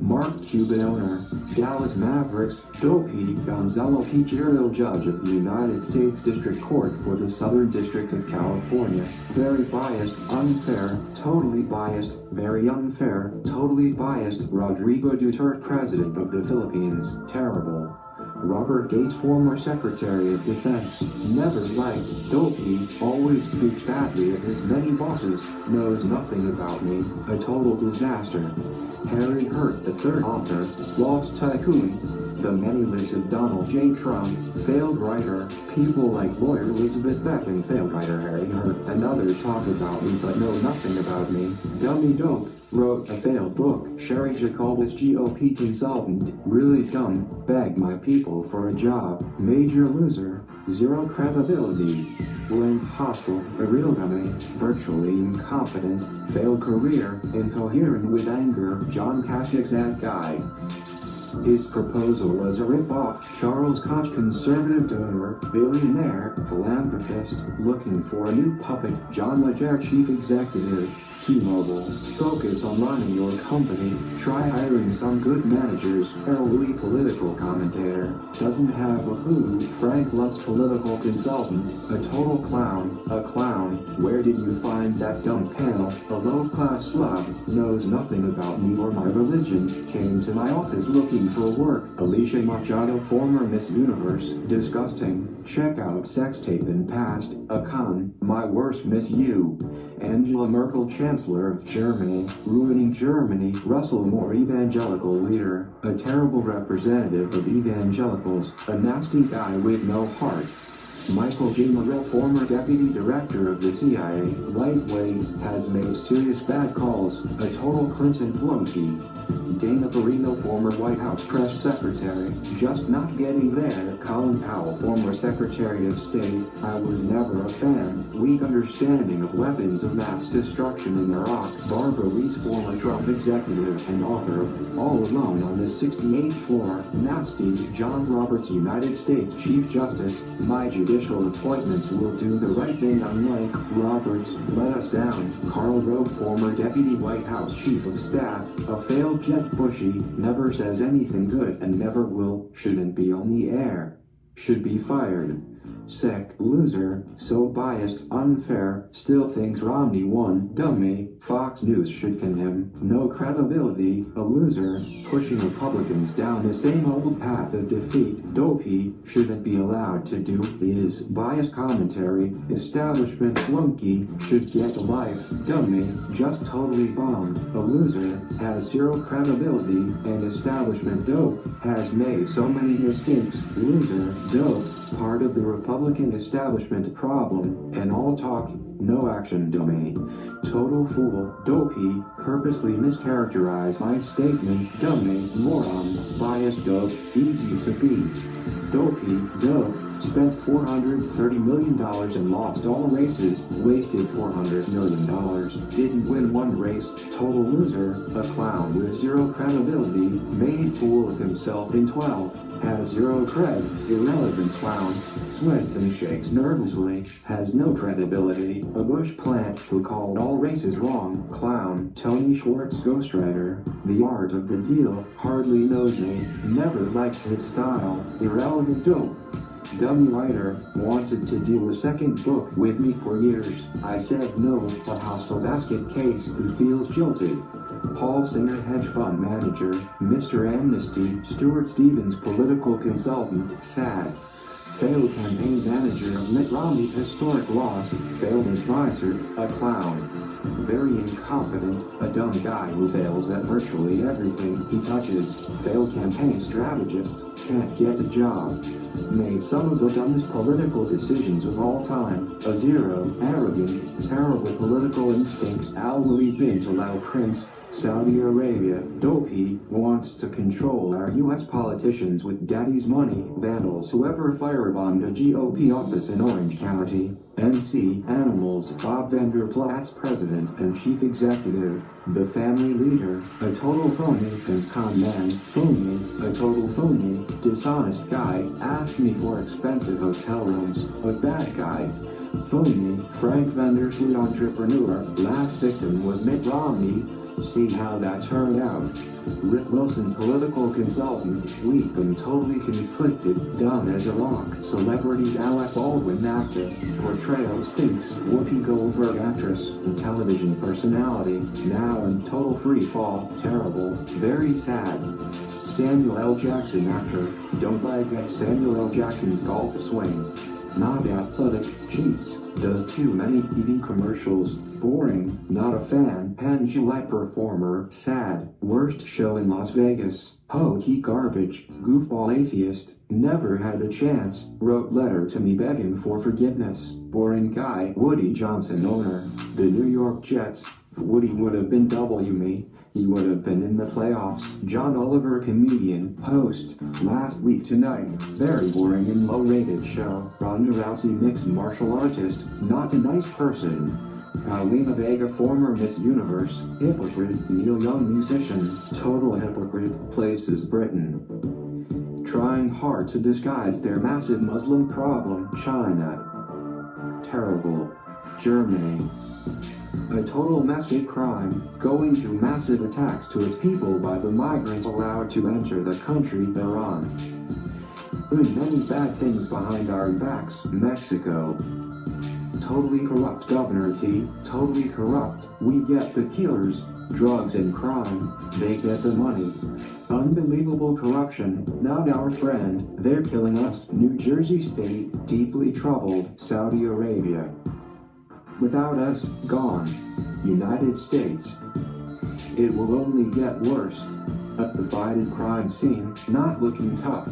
Mark Cuban owner, Dallas Mavericks, dopey, Gonzalo Pichiril judge of the United States District Court for the Southern District of California, very biased, unfair, totally biased, very unfair, totally biased, Rodrigo Duterte president of the Philippines, terrible. Robert Gates, former Secretary of Defense, never liked, dopey, always speaks badly of his many bosses, knows nothing about me, a total disaster. Harry Hurt, the third author, lost tycoon, the many lives of Donald J. Trump, failed writer, people like lawyer Elizabeth Beck and failed writer Harry Hurt, and others talk about me but know nothing about me, dummy dope, wrote a failed book, Sherry Jacobus GOP consultant, really dumb, begged my people for a job, major loser, zero credibility, blank hostile, a real dummy, virtually incompetent, failed career, incoherent with anger, John Kasich that guy. His proposal was a rip-off. Charles Koch, conservative donor, billionaire, philanthropist, looking for a new puppet. John Legere, chief executive, T-Mobile. Focus on running your company. Try hiring some good managers. Errol Louis, political commentator, doesn't have a clue. Frank Lutz, political consultant, a total clown. A clown. Where did you find that dumb panel? A low-class slug, knows nothing about me or my religion, came to my office looking for work. Alicia Machado, former Miss Universe, disgusting. Check out sex tape in past, a con, my worst Miss U. Angela Merkel, Chancellor of Germany, ruining Germany. Russell Moore, evangelical leader, a terrible representative of evangelicals, a nasty guy with no heart. Michael J. Morrell, former deputy director of the CIA, lightweight, has made serious bad calls, a total Clinton flunky. Dana Perino, former White House press secretary, just not getting there. Colin Powell, former Secretary of State, I was never a fan, weak understanding of weapons of mass destruction in Iraq. Barbara Reese, former Trump executive and author of All Alone on the 68th Floor, nasty. John Roberts, United States Chief Justice, my judicial appointments will do the right thing, unlike Roberts, let us down. Karl Rove, former Deputy White House Chief of Staff, a failed jet Bushy, never says anything good and never will, shouldn't be on the air. Should be fired. Sick, loser, so biased, unfair, still thinks Romney won, dummy, Fox News should can him, no credibility, a loser, pushing Republicans down the same old path of defeat, dopey, shouldn't be allowed to do his biased commentary, establishment flunky, should get a life, dummy, just totally bombed, a loser, has zero credibility, and establishment dope, has made so many mistakes, loser, dope, part of the Republican establishment problem, and all talk, no action, dummy. Total fool, dopey, purposely mischaracterized my statement, dummy, moron, biased dope, easy to beat. Dopey, dope, spent $430 million and lost all races, wasted $400 million, didn't win one race, total loser, a clown with zero credibility, made fool of himself in 12. Has zero cred, irrelevant clown, sweats and shakes nervously, has no credibility, a bush plant who called all races wrong, clown, Tony Schwartz ghostwriter, the art of the deal, hardly knows me, never liked his style, irrelevant dope. Dummy writer, wanted to do a second book with me for years. I said no, a hostile basket case who feels jilted. Paul Singer, hedge fund manager, Mr. Amnesty, Stuart Stevens, political consultant, sad. Failed campaign manager of Mitt Romney's historic loss, failed advisor, a clown. Very incompetent, a dumb guy who fails at virtually everything he touches, failed campaign strategist, can't get a job. Made some of the dumbest political decisions of all time, a zero, arrogant, terrible political instincts. Al-Wali bin Talal, Prince, Saudi Arabia, dopey, wants to control our U.S. politicians with daddy's money, vandals whoever firebombed a GOP office in Orange County, NC, animals, Bob Vander Plaats, president and chief executive, the family leader, a total phony and con man, phony, a total phony, dishonest guy, asked me for expensive hotel rooms, a bad guy. Phony, Frank Vandersloot entrepreneur, last victim was Mitt Romney. See how that turned out. Rick Wilson, political consultant, weak and totally conflicted, dumb as a rock. Celebrities, Alec Baldwin, actor. Portrayal stinks. Whoopi Goldberg, actress and television personality, now in total free fall. Terrible. Very sad. Samuel L. Jackson, actor. Don't like Samuel L. Jackson's golf swing. Not athletic, cheats, does too many TV commercials, boring, not a fan. Pangelite performer, sad, worst show in Las Vegas, hokey garbage, goofball atheist, never had a chance, wrote letter to me begging for forgiveness, boring guy. Woody Johnson, owner, the New York Jets. Woody would have been me. He would have been in the playoffs. John Oliver, comedian, host, Last Week Tonight, very boring and low-rated show. Ronda Rousey, mixed martial artist, not a nice person. Paulina Vega, former Miss Universe, hypocrite. Neil Young, musician, total hypocrite, places Britain. Trying hard to disguise their massive Muslim problem. China. Terrible. Germany. A total mess with crime, going through massive attacks to its people by the migrants allowed to enter the country. Iran. Doing many bad things behind our backs. Mexico. Totally corrupt Governor T. Totally corrupt. We get the killers, drugs and crime, they get the money. Unbelievable corruption, not our friend, they're killing us. New Jersey State, deeply troubled. Saudi Arabia. Without us, gone. United States. It will only get worse. A divided crime scene, not looking tough,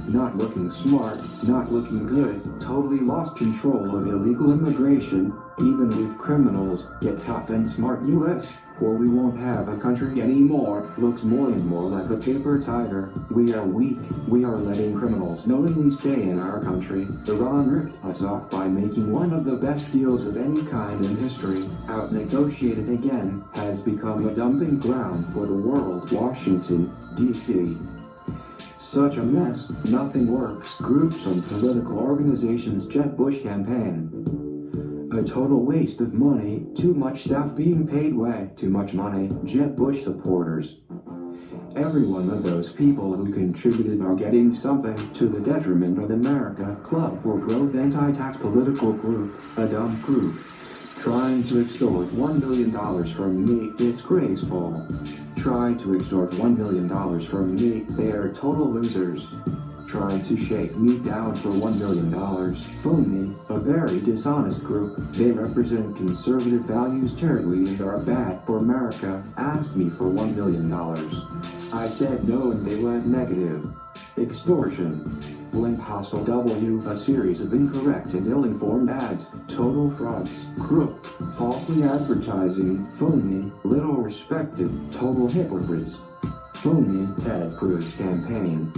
not looking smart, not looking good, totally lost control of illegal immigration, even with criminals, get tough and smart US, or we won't have a country anymore. Looks more and more like a paper tiger. We are weak. We are letting criminals knowingly stay in our country. Iran ripped us off by making one of the best deals of any kind in history. Out-negotiated again, has become a dumping ground for the world. Washington, D.C. Such a mess, nothing works. Groups and political organizations. Jeb Bush campaign. A total waste of money, too much staff being paid way too much money. Jeb Bush supporters. Every one of those people who contributed are getting something to the detriment of America. Club for Growth anti-tax political group, a dumb group. Trying to extort $1 million from me, disgraceful. Trying to extort $1 million from me, they are total losers. Trying to shake me down for $1 million. Phony, a very dishonest group. They represent conservative values terribly and are bad for America. Asked me for $1 million. I said no and they went negative. Extortion. Blink Hostile W, a series of incorrect and ill-informed ads. Total frauds. Crook. Falsely advertising. Phony. Little respected. Total hypocrites. Phony. Ted Cruz campaign.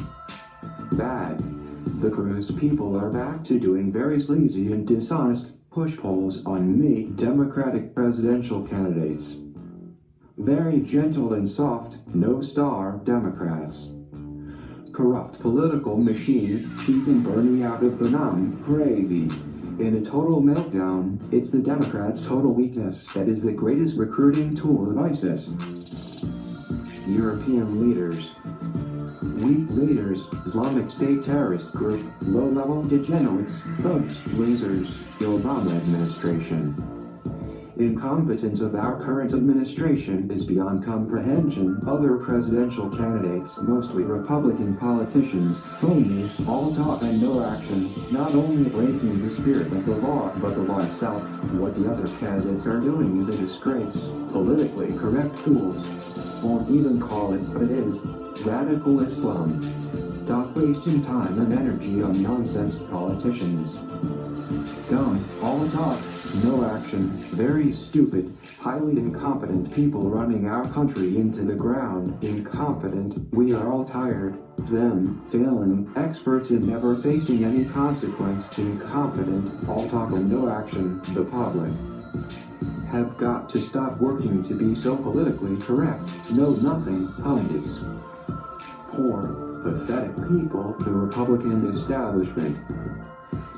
Bad. The Cruz people are back to doing very sleazy and dishonest push polls on me, Democratic presidential candidates. Very gentle and soft, no star Democrats. Corrupt political machine, cheating Bernie out of the nom, crazy. In a total meltdown, it's the Democrats' total weakness that is the greatest recruiting tool of ISIS. European leaders. Weak leaders, Islamic State terrorist group, low-level degenerates, thugs, losers, the Obama administration. Incompetence of our current administration is beyond comprehension. Other presidential candidates, mostly Republican politicians, phony, all talk and no action, not only breaking the spirit of the law, but the law itself. What the other candidates are doing is a disgrace. Politically correct fools. Won't even call it what it is. Radical Islam. Stop wasting time and energy on nonsense politicians. Dumb, all talk, no action, very stupid, highly incompetent people running our country into the ground. Incompetent, we are all tired. Them, failing, experts in never facing any consequence. Incompetent, all talk and no action. The public have got to stop working to be so politically correct. Know nothing, pundits. Poor, pathetic people, the Republican establishment.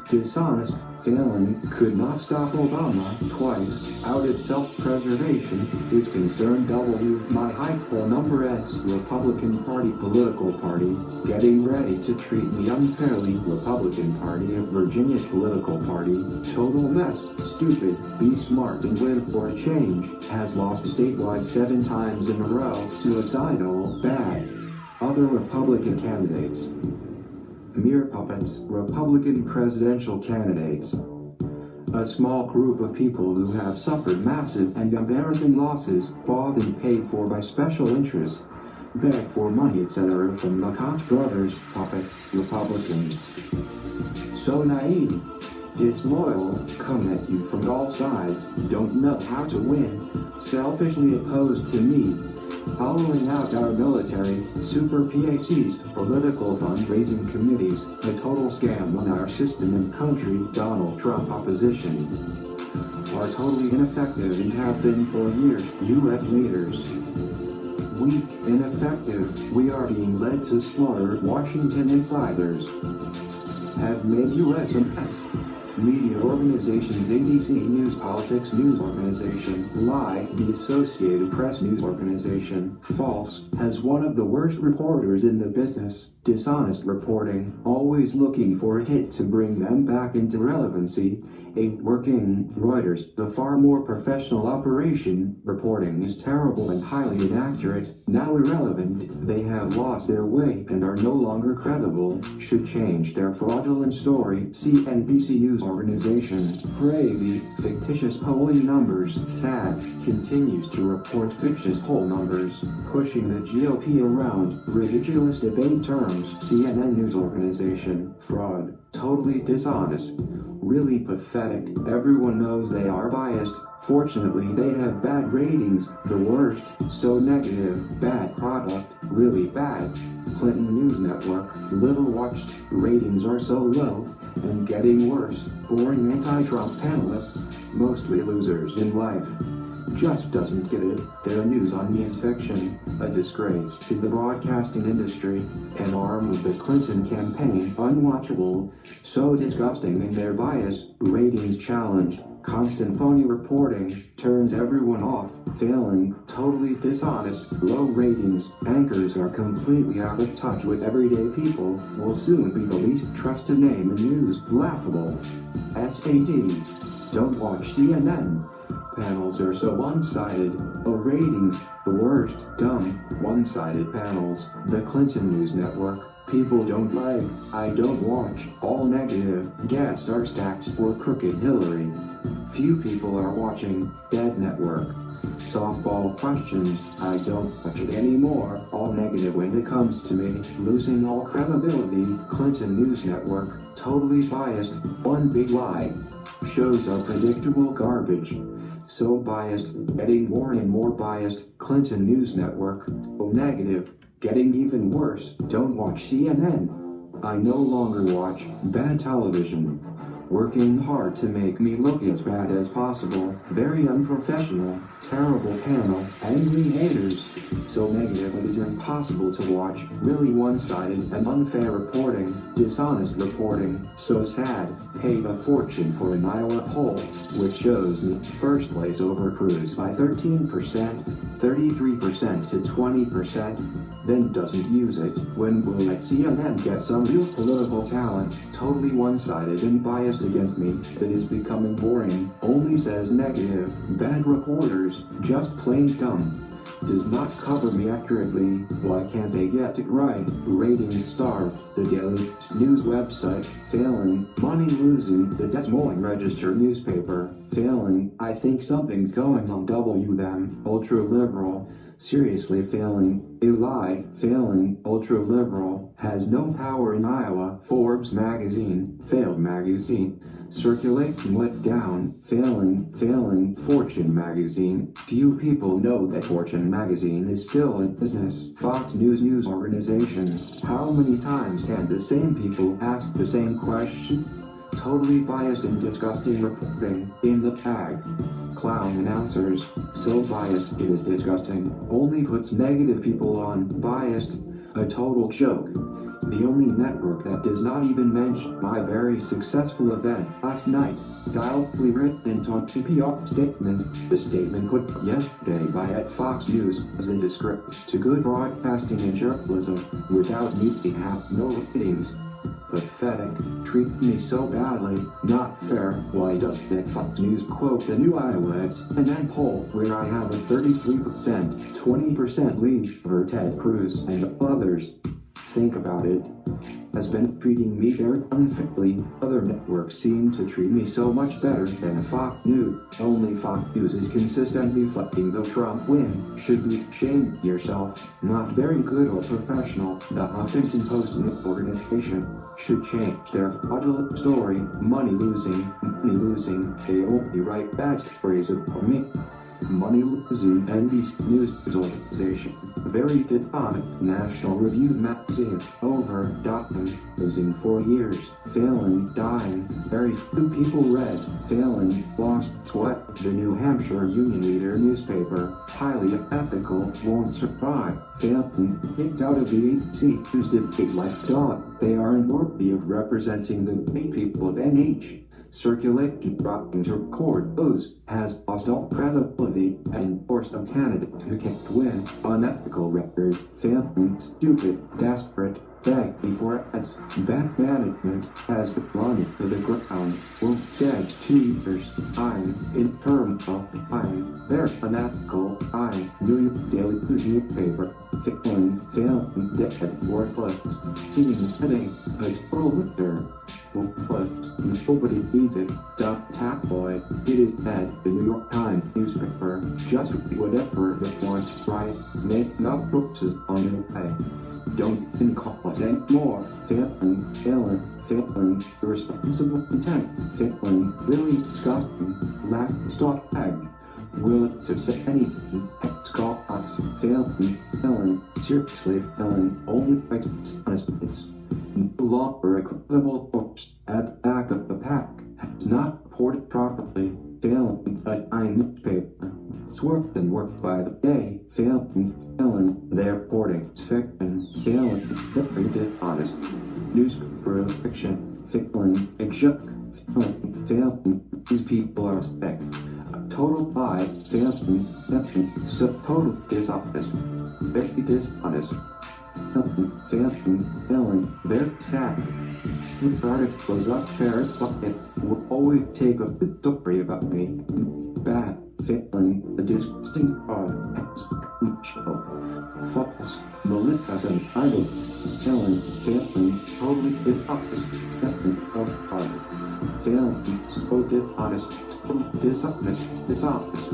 dishonest, failing, could not stop Obama, twice, outed self-preservation, is concerned W, my high poll number S, Republican Party political party, getting ready to treat me unfairly, Republican Party of Virginia political party, total mess, stupid, be smart and live for a change, has lost statewide 7 times in a row, suicidal, bad. Other Republican candidates. Mere puppets, Republican presidential candidates. A small group of people who have suffered massive and embarrassing losses, bought and paid for by special interests, beg for money etc. from the Koch brothers, puppets, Republicans. So naive, disloyal, come at you from all sides, don't know how to win, selfishly opposed to me, hollowing out our military, super PACs, political fundraising committees, a total scam on our system and country, Donald Trump opposition, are totally ineffective and have been for years, U.S. leaders. Weak, ineffective, we are being led to slaughter, Washington insiders have made U.S. a mess. Media organizations ABC News Politics News Organization, Lie, the Associated Press News Organization, False, has one of the worst reporters in the business, dishonest reporting, always looking for a hit to bring them back into relevancy, ain't working. Reuters, the far more professional operation, reporting is terrible and highly inaccurate, now irrelevant, they have lost their way and are no longer credible, should change their fraudulent story. CNBC News Organization, crazy, fictitious polling numbers, sad, continues to report fictitious poll numbers, pushing the GOP around, ridiculous debate terms. CNN News Organization, fraud, totally dishonest, really pathetic, everyone knows they are biased, fortunately they have bad ratings, the worst, so negative, bad product, really bad, Clinton News Network, little watched, ratings are so low, and getting worse, boring anti-Trump panelists, mostly losers in life. Just doesn't get it, their news on me is fiction, a disgrace to the broadcasting industry, an arm of the Clinton campaign, unwatchable, so disgusting in their bias, ratings challenged, constant phony reporting, turns everyone off, failing, totally dishonest, low ratings, anchors are completely out of touch with everyday people, will soon be the least trusted name in news, laughable. SAT. Don't watch CNN. Panels are so one-sided, ratings, the worst, dumb, one-sided panels, the Clinton News Network, people don't like, I don't watch, all negative, guests are stacked for crooked Hillary, few people are watching, dead network, softball questions, I don't watch it anymore, all negative when it comes to me, losing all credibility, Clinton News Network, totally biased, one big lie, shows are predictable garbage. So biased, getting more and more biased, Clinton News Network, oh negative, getting even worse, don't watch CNN. I no longer watch bad television. Working hard to make me look as bad as possible, very unprofessional, terrible panel, angry haters, so negative it is impossible to watch, really one-sided and unfair reporting, dishonest reporting, so sad, paid a fortune for an Iowa poll, which shows the first place over Cruz by 13%, 33% to 20%, then doesn't use it. When will let CNN get some real political talent, totally one-sided and biased against me, that is becoming boring, only says negative, bad reporters, just plain dumb. Does not cover me accurately, why can't they get it right? Ratings starved, the Daily News website, failing, money losing, the Des Moines Register newspaper, failing, I think something's going on them, ultra-liberal, seriously failing, a lie, failing, ultra-liberal, has no power in Iowa, Forbes magazine, failed magazine, circulation let down, failing, Fortune magazine, few people know that Fortune magazine is still in business, Fox News Organization, how many times can the same people ask the same question? Totally biased and disgusting reporting, in the tag. Clown announcers, so biased it is disgusting, only puts negative people on, biased, a total joke. The only network that does not even mention my very successful event last night. Dialically written on TPR statement. The statement put yesterday by at Fox News was in disgrace to good broadcasting and journalism without me have no ratings. Pathetic, treat me so badly, not fair. Why doesn't Fox News quote the new Iowa CNN poll where I have a 33%, 20% lead over Ted Cruz and others? Think about it. Has been treating me very unfairly. Other networks seem to treat me so much better than Fox News. Only Fox News is consistently reflecting the Trump win. Should be ashamed yourself. Not very good or professional. The Huffington Post organization should change their fraudulent story. Money losing. They only write bad stories about me. Money losing NBC News organization. Very dishonest. National Review magazine. Losing 4 years. Failing. Dying. Very few people read. Failing. Lost sweat. The New Hampshire Union Leader newspaper. Highly ethical. Won't survive. Failing. Kicked out of the ABC News debate like dog. They aren't worthy of representing the great people of NH. Circulation dropping to record those has lost all credibility and forced a candidate who can't win. Unethical record. Failing. Stupid. Desperate. Beg before ads. Bad management has run to the ground. Won't dead 2 years. I'm in term of time. They're unethical. I'm New York Daily News newspaper. Failing. Dead. Worthless. Heading. A total winner. Nobody reads it. Tabloid. It is at the New York Times newspaper. Just whatever it wants to write. Make no purposes on the way. Don't even call us anymore. Failing. Irresponsible contempt. Failing. Really disgusting. Laughing stock tag. Willing to say anything. Call us. Failing. Seriously failing. Only makes honest. It's no longer a credible source at the back of the pack. Has not reported properly. Failing. A newspaper. It's worked and worked by the day. Failing. Their reporting is fiction. Failing. Very dishonest. Newspaper fiction. Failing. A joke. Failing. These people are sick. A total lie. Failing. So total dishonest. Very dishonest. Failing. Very sad. The articles up there bucket will always take a good story about me. Bad. Failing. A disgusting fraud. Show. False. Malicious and idols. Failing. Totally dishonest. Of fraud. Failing. So dishonest. Dishonest.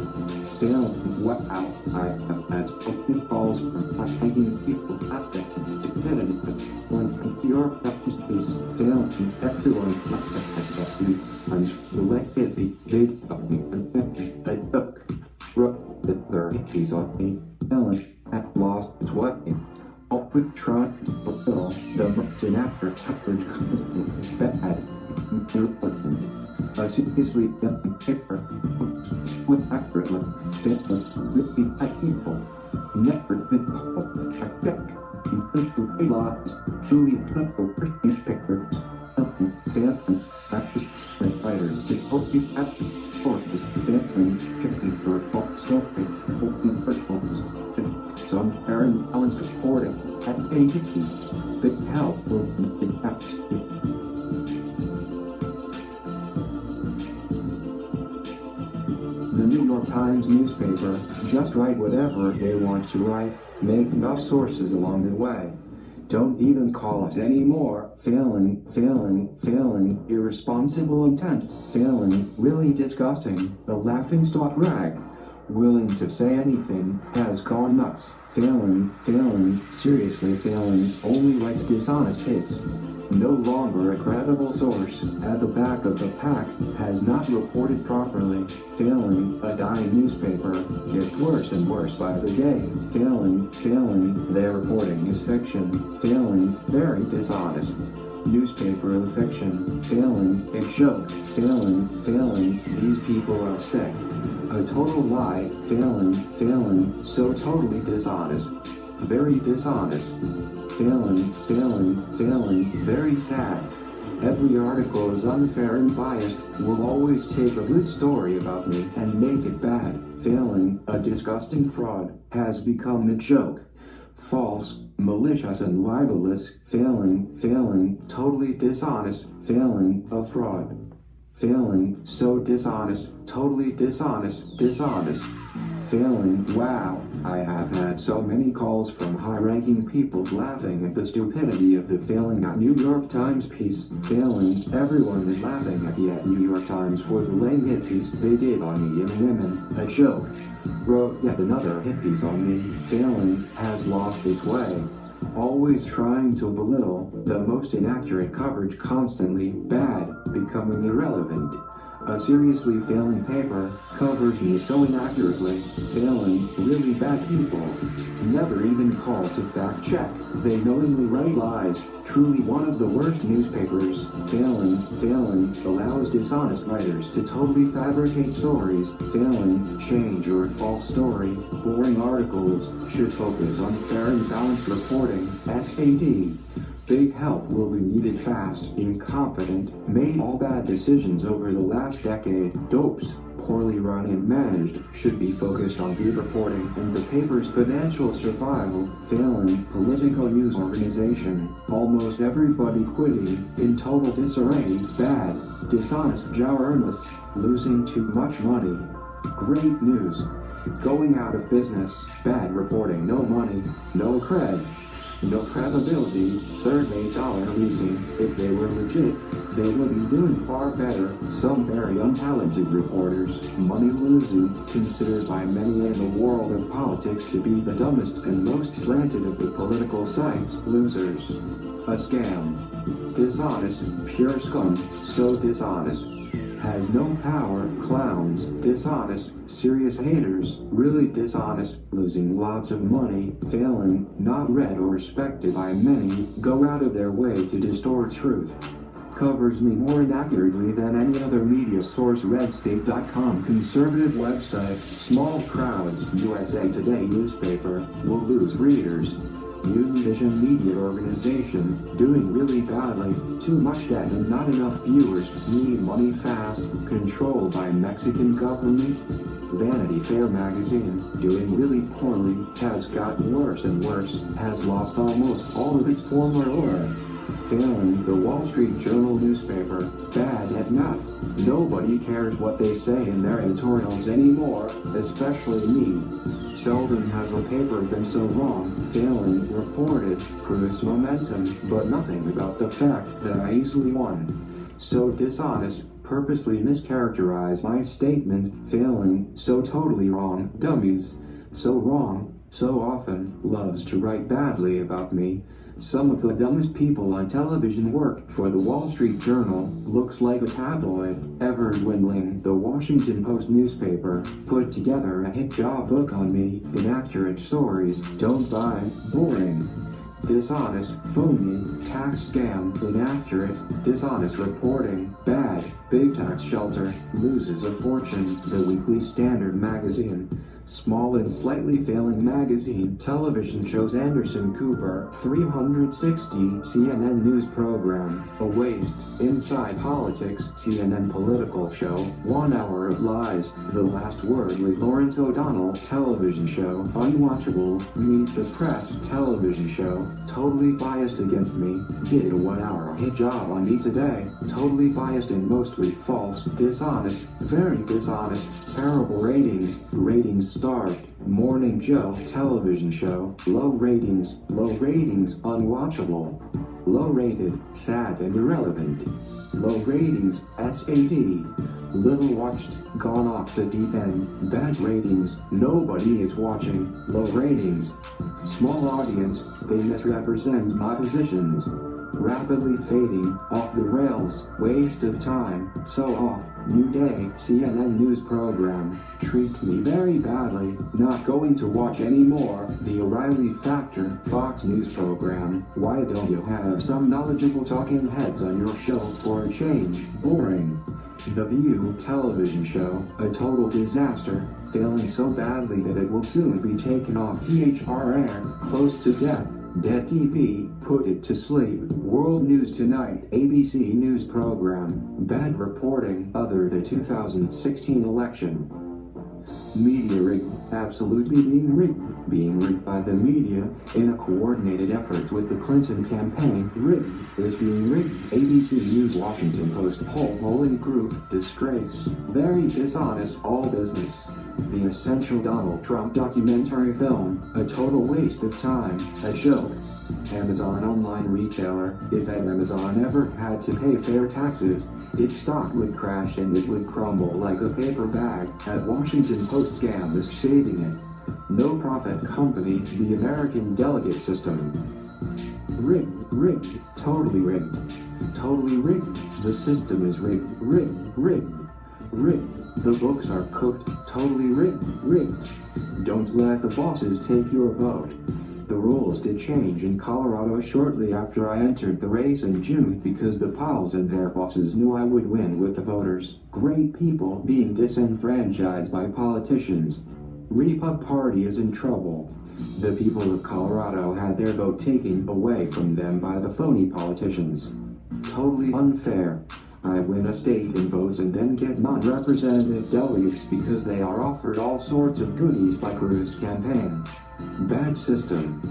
Failing. Wow. I have had so many calls from hiding people out there. Dependent on your practices. Failing. Everyone at me. I'm selectively paid of me. I took. Wrote the 30s on me. Failing. At lost its way. All quick trying to fulfill the months and after coverage is bad. Seriously dumping paper with accurately statements really by people. Never been called a check. You think to realize truly simple Christian pickers. Failing. Practice and writers. They hope you have to support this failing. Checking for a false story. Open personals. Some parent balanced reporting at ADP. Big help will be practiced. The New York Times newspaper just write whatever they want to write, make no sources along the way. Don't even call us anymore. Failing. Irresponsible intent. Failing. Really disgusting. The laughingstock rag. Willing to say anything. Has gone nuts. Failing. Seriously failing. Only writes dishonest hits. No longer a credible source. At the back of the pack. Has not reported properly. Failing. A dying newspaper. Gets worse and worse by the day. Failing. Their reporting is fiction. Failing. Very dishonest. Newspaper of fiction. Failing. A joke. Failing. These people are sick. A total lie. Failing. So totally dishonest. very dishonest. Failing, very sad. Every article is unfair and biased, will always take a good story about me and make it bad. Failing, a disgusting fraud, has become a joke. False, malicious and libelous. Failing, totally dishonest. Failing, a fraud. Failing, so dishonest, totally dishonest. Failing, wow, I have had so many calls from high-ranking people laughing at the stupidity of the failing at New York Times piece. Failing, everyone is laughing at the New York Times for the lame hit piece they did on me and women, a joke. Wrote yet another hit piece on me. Failing has lost its way. Always trying to belittle, the most inaccurate coverage constantly bad, becoming irrelevant. A seriously failing paper covers me so inaccurately. Failing, really bad people. Never even call to fact check. They knowingly write lies. Truly one of the worst newspapers. Failing, allows dishonest writers to totally fabricate stories. Failing, change your false story. Boring articles should focus on fair and balanced reporting. SAD. Big help will be needed fast. Incompetent, made all bad decisions over the last decade. Dopes, poorly run and managed, should be focused on good reporting and the paper's financial survival. Failing, political news organization. Almost everybody quitting, in total disarray. Bad, dishonest journalists, losing too much money. Great news, going out of business. Bad reporting, no money, no cred. No credibility. Third $8 losing. If they were legit, they would be doing far better. Some very untalented reporters. Money losing, considered by many in the world of politics to be the dumbest and most slanted of the political sites. Losers. A scam. Dishonest, pure scum, so dishonest. Has no power, clowns, dishonest, serious haters, really dishonest, losing lots of money. Failing, not read or respected by many, go out of their way to distort truth. Covers me more inaccurately than any other media source. RedState.com, conservative website. Small crowds, USA Today newspaper, will lose readers. New Vision Media Organization, doing really badly. Too much debt and not enough viewers. Need money fast. Controlled by Mexican government. Vanity Fair magazine, doing really poorly. Has gotten worse and worse. Has lost almost all of its former aura. Failing, the Wall Street Journal newspaper, bad at math. Nobody cares what they say in their editorials anymore, especially me. Seldom has a paper been so wrong. Failing, reported, proves momentum, but nothing about the fact that I easily won. So dishonest, purposely mischaracterize my statement. Failing, so totally wrong. Dummies, so wrong, so often, loves to write badly about me. Some of the dumbest people on television work for the Wall Street Journal. Looks like a tabloid, ever dwindling. The Washington Post newspaper put together a hit job book on me. Inaccurate stories, don't buy. Boring, dishonest, phony, tax scam. Inaccurate, dishonest reporting. Bad, big tax shelter, loses a fortune. The Weekly Standard magazine. Small and slightly failing magazine. Television shows Anderson Cooper. 360 CNN news program. A waste. Inside Politics. CNN political show. 1 hour of lies. The Last Word with Lawrence O'Donnell. Television show. Unwatchable. Meet the Press. Television show. Totally biased against me. Did a 1 hour hit job on me today. Totally biased and mostly false. Dishonest. Very dishonest. Terrible ratings. Ratings starved. Morning Joe television show. Low ratings, unwatchable. Low rated, sad and irrelevant. Low ratings, SAD. Little watched, gone off the deep end. Bad ratings, nobody is watching. Low ratings. Small audience, they misrepresent my positions. Rapidly fading, off the rails, waste of time, so off. New Day, CNN news program, treats me very badly, not going to watch anymore. The O'Reilly Factor, Fox News program, why don't you have some knowledgeable talking heads on your show for a change? Boring. The View television show, a total disaster. failing so badly that it will soon be taken off THRN, close to death. Dead TV, put it to sleep. World News Tonight, ABC News program. Bad reporting, other the 2016 election. Media rigged, absolutely being rigged by the media, in a coordinated effort with the Clinton campaign. Rigged is being rigged. ABC News Washington Post polling group, disgrace, very dishonest, all business. The essential Donald Trump documentary film, a total waste of time, a joke. Amazon online retailer, if Amazon ever had to pay fair taxes, its stock would crash and it would crumble like a paper bag. At Washington Post scam is saving it. No profit company, the American delegate system. Rigged, totally rigged. Totally rigged. The system is rigged. The books are cooked, totally rigged. Don't let the bosses take your vote. The rules did change in Colorado shortly after I entered the race in June because the pals and their bosses knew I would win with the voters. Great people being disenfranchised by politicians. Repub Party is in trouble. The people of Colorado had their vote taken away from them by the phony politicians. Totally unfair. I win a state in votes and then get non-representative delegates because they are offered all sorts of goodies by Cruz's campaign. Bad system.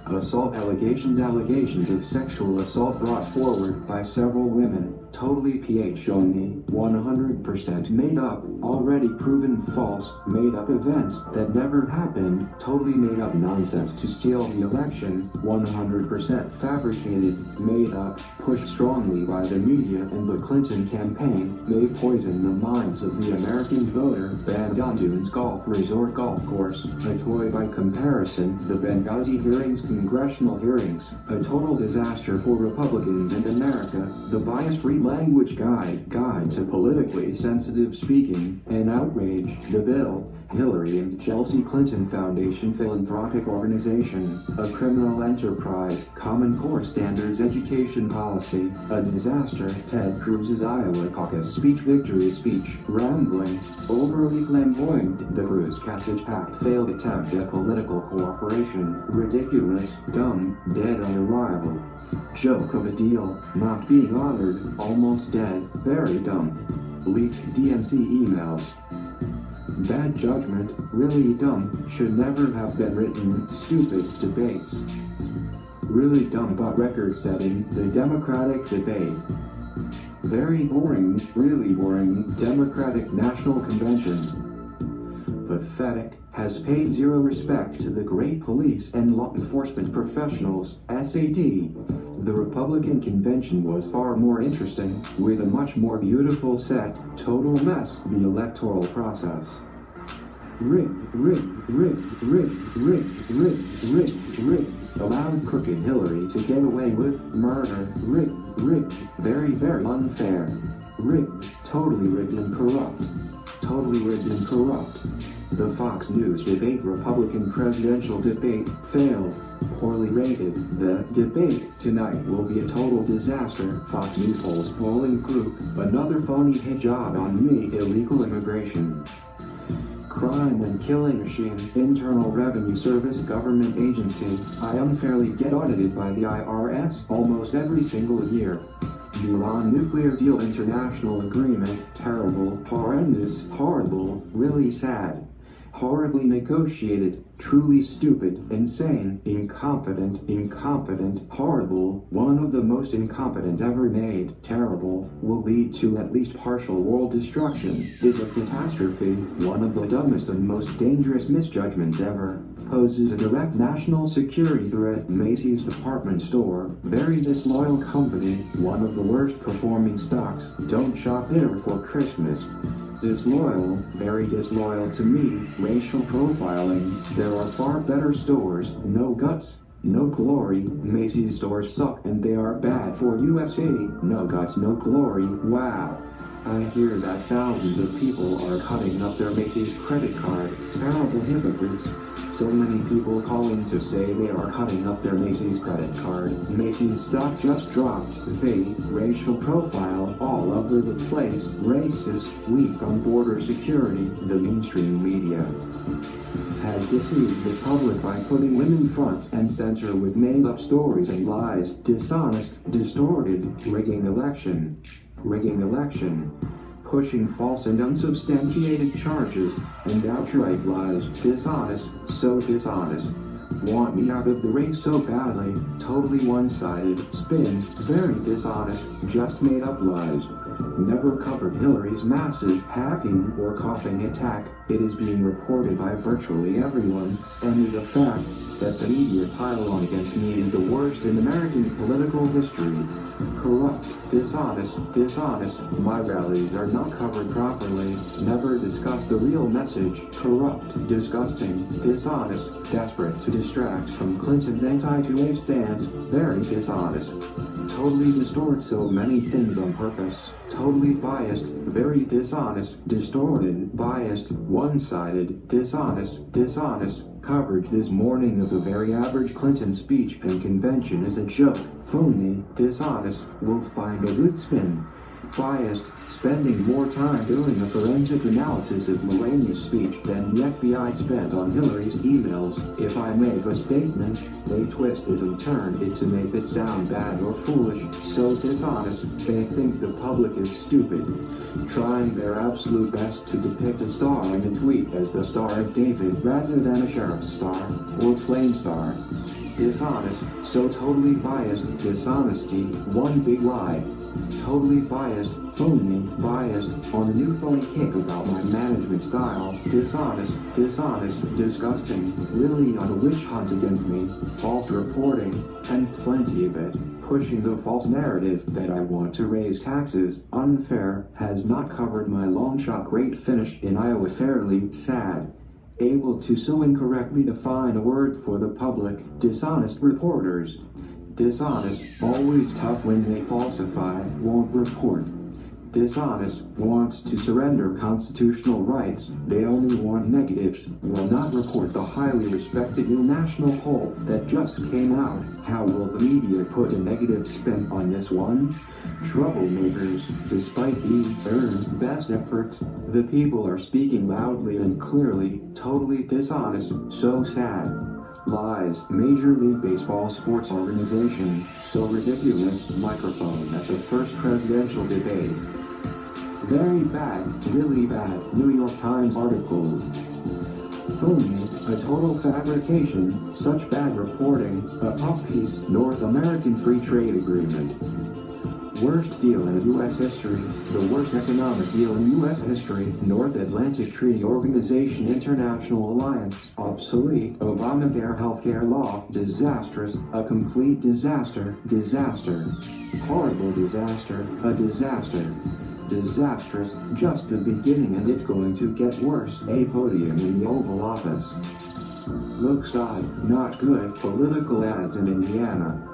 Assault allegations of sexual assault brought forward by several women. Totally PH only. 100% made up, already proven false, made up events that never happened. Totally made up nonsense to steal the election. 100% fabricated, made up, pushed strongly by the media and the Clinton campaign, may poison the minds of the American voter. Banned on Dunes Golf Resort golf course, a toy by comparison. The Benghazi hearings, congressional hearings, a total disaster for Republicans in America. The bias-free language guide to politically sensitive speaking, an outrage. The bill, Hillary and Chelsea Clinton Foundation philanthropic organization, a criminal enterprise. Common Core standards education policy, a disaster. Ted Cruz's Iowa caucus speech, victory speech, rambling, overly flamboyant. The Cruz-Kasich Pact failed attempt at political cooperation, ridiculous, dumb, dead on arrival. Joke of a deal, not being honored, almost dead, very dumb. Leaked DNC emails. Bad judgment, really dumb, should never have been written. Stupid debates. Really dumb but record-setting, the Democratic debate. Very boring, really boring, Democratic National Convention. Pathetic, has paid zero respect to the great police and law enforcement professionals, SAD. The Republican convention was far more interesting, with a much more beautiful set, total mess, the electoral process. Rigged. Allowed crooked Hillary to get away with murder. Rigged. Very, very unfair. Rigged. Totally rigged and corrupt. Totally rigged and corrupt. The Fox News debate, Republican presidential debate, failed. Poorly rated. The debate tonight will be a total disaster. Fox News polls polling group, another phony hit job on me. Illegal immigration. Crime and killing machine. Internal Revenue Service government agency. I unfairly get audited by the IRS almost every single year. The Iran nuclear deal international agreement. Terrible, horrendous, horrible, really sad. Horribly negotiated, truly stupid, insane, incompetent, horrible, one of the most incompetent ever made, terrible, will lead to at least partial world destruction, is a catastrophe, one of the dumbest and most dangerous misjudgments ever, poses a direct national security threat. Macy's department store, very disloyal company, one of the worst performing stocks, don't shop there for Christmas. Disloyal, very disloyal to me. Racial profiling. There are far better stores. No guts, no glory. Macy's stores suck and they are bad for USA. No guts, no glory. Wow. I hear that thousands of people are cutting up their Macy's credit card. Terrible hypocrites. So many people calling to say they are cutting up their Macy's credit card. Macy's stock just dropped. They racial profile all over the place. Racist, weak on border security. The mainstream media has deceived the public by putting women front and center with made-up stories and lies. Dishonest, distorted, rigging election, pushing false and unsubstantiated charges, and outright lies. Dishonest, so dishonest. Want me out of the race so badly, totally one-sided, spin, very dishonest, just made up lies. Never covered Hillary's massive hacking or coughing attack. It is being reported by virtually everyone, and is a fact that the media pile-on against me is the worst in American political history. Corrupt, dishonest, my rallies are not covered properly, never discuss the real message. Corrupt, disgusting, dishonest, desperate to distract from Clinton's anti-2A stance, very dishonest. Totally distort so many things on purpose. Totally biased, very dishonest, distorted, biased, one-sided, dishonest. Coverage this morning of the very average Clinton speech and convention is a joke. Phony, dishonest, will find a good spin. Biased, spending more time doing a forensic analysis of Melania's speech than the FBI spent on Hillary's emails. If I make a statement, they twist it and turn it to make it sound bad or foolish. So dishonest, they think the public is stupid, trying their absolute best to depict a star in a tweet as the Star of David rather than a sheriff's star or plain star. Dishonest, so totally biased. Dishonesty, one big lie. Totally biased, phony, biased, on a new phony kick about my management style. Dishonest, disgusting, really on a witch hunt against me. False reporting, and plenty of it. Pushing the false narrative that I want to raise taxes. Unfair, has not covered my long shot great finish in Iowa fairly. Sad. Able to so incorrectly define a word for the public. Dishonest reporters. Dishonest, always tough when they falsify, won't report. Dishonest, wants to surrender constitutional rights, they only want negatives, will not report the highly respected new national poll that just came out. How will the media put a negative spin on this one? Troublemakers, despite the best efforts, the people are speaking loudly and clearly, totally dishonest, so sad. Lies, Major League Baseball sports organization, so ridiculous, microphone at the first presidential debate. Very bad, really bad, New York Times articles. Phony, a total fabrication, such bad reporting, a puff piece, North American Free Trade Agreement. Worst deal in U.S. history, the worst economic deal in U.S. history, North Atlantic Treaty Organization International Alliance, obsolete, Obamacare healthcare law, disastrous, a complete disaster, horrible disaster, a disaster. Disastrous, just the beginning and it's going to get worse. A podium in the Oval Office. Looks odd, not good, political ads in Indiana.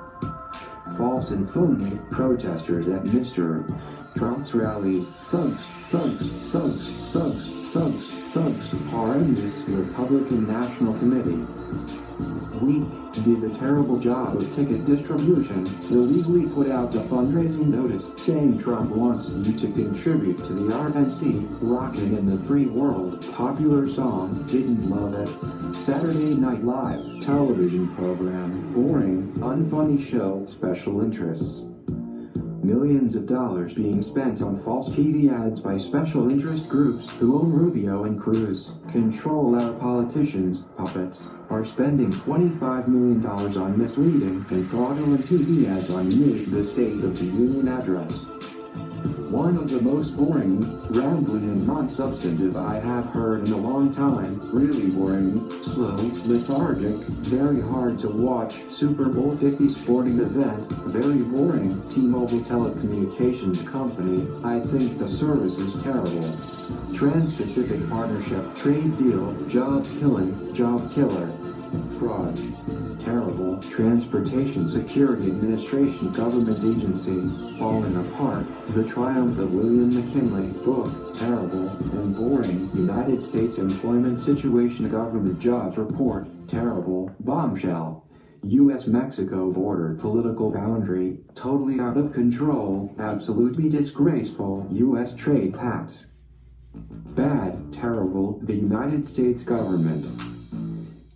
False and phony protesters at Mr. Trump's rallies. Thugs. Horrendous Republican National Committee. Weak, did a terrible job of ticket distribution, illegally put out a fundraising notice saying Trump wants you to contribute to the RNC, Rockin' in the Free World, popular song, didn't love it. Saturday Night Live, television program, boring, unfunny show, special interests. Millions of dollars being spent on false TV ads by special interest groups who own Rubio and Cruz, control our politicians, puppets, are spending $25 million on misleading and fraudulent TV ads on me, the State of the Union address. One of the most boring, rambling and non-substantive I have heard in a long time. Really boring, slow, lethargic, very hard to watch. Super Bowl 50 sporting event, very boring. T-Mobile Telecommunications Company, I think the service is terrible. Trans-Pacific Partnership, trade deal, job killing, job killer. Fraud. Terrible. Transportation Security Administration government agency, falling apart. The Triumph of William McKinley. Book. Terrible and boring. United States Employment Situation Government Jobs Report. Terrible. Bombshell. U.S.-Mexico border political boundary, totally out of control, absolutely disgraceful. U.S. trade pacts. Bad, terrible, the United States government.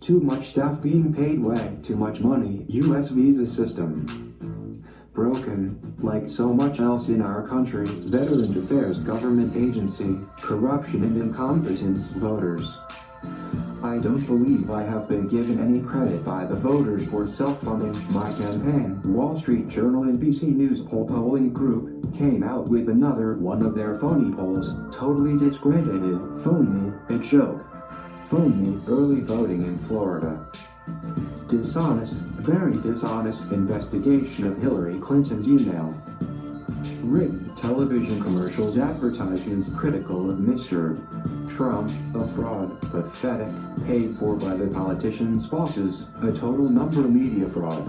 Too much staff being paid way too much money. U.S. visa system. Broken, like so much else in our country. Veterans Affairs government agency. Corruption and incompetence. Voters. I don't believe I have been given any credit by the voters for self-funding my campaign. Wall Street Journal and NBC News polling group came out with another one of their phony polls, totally discredited. Phony, a joke. Phony, early voting in Florida. Dishonest, very dishonest investigation of Hillary Clinton's email. Rigged television commercials, advertisements critical of Mr. Trump, a fraud, pathetic, paid for by the politicians' bosses, a total number media fraud.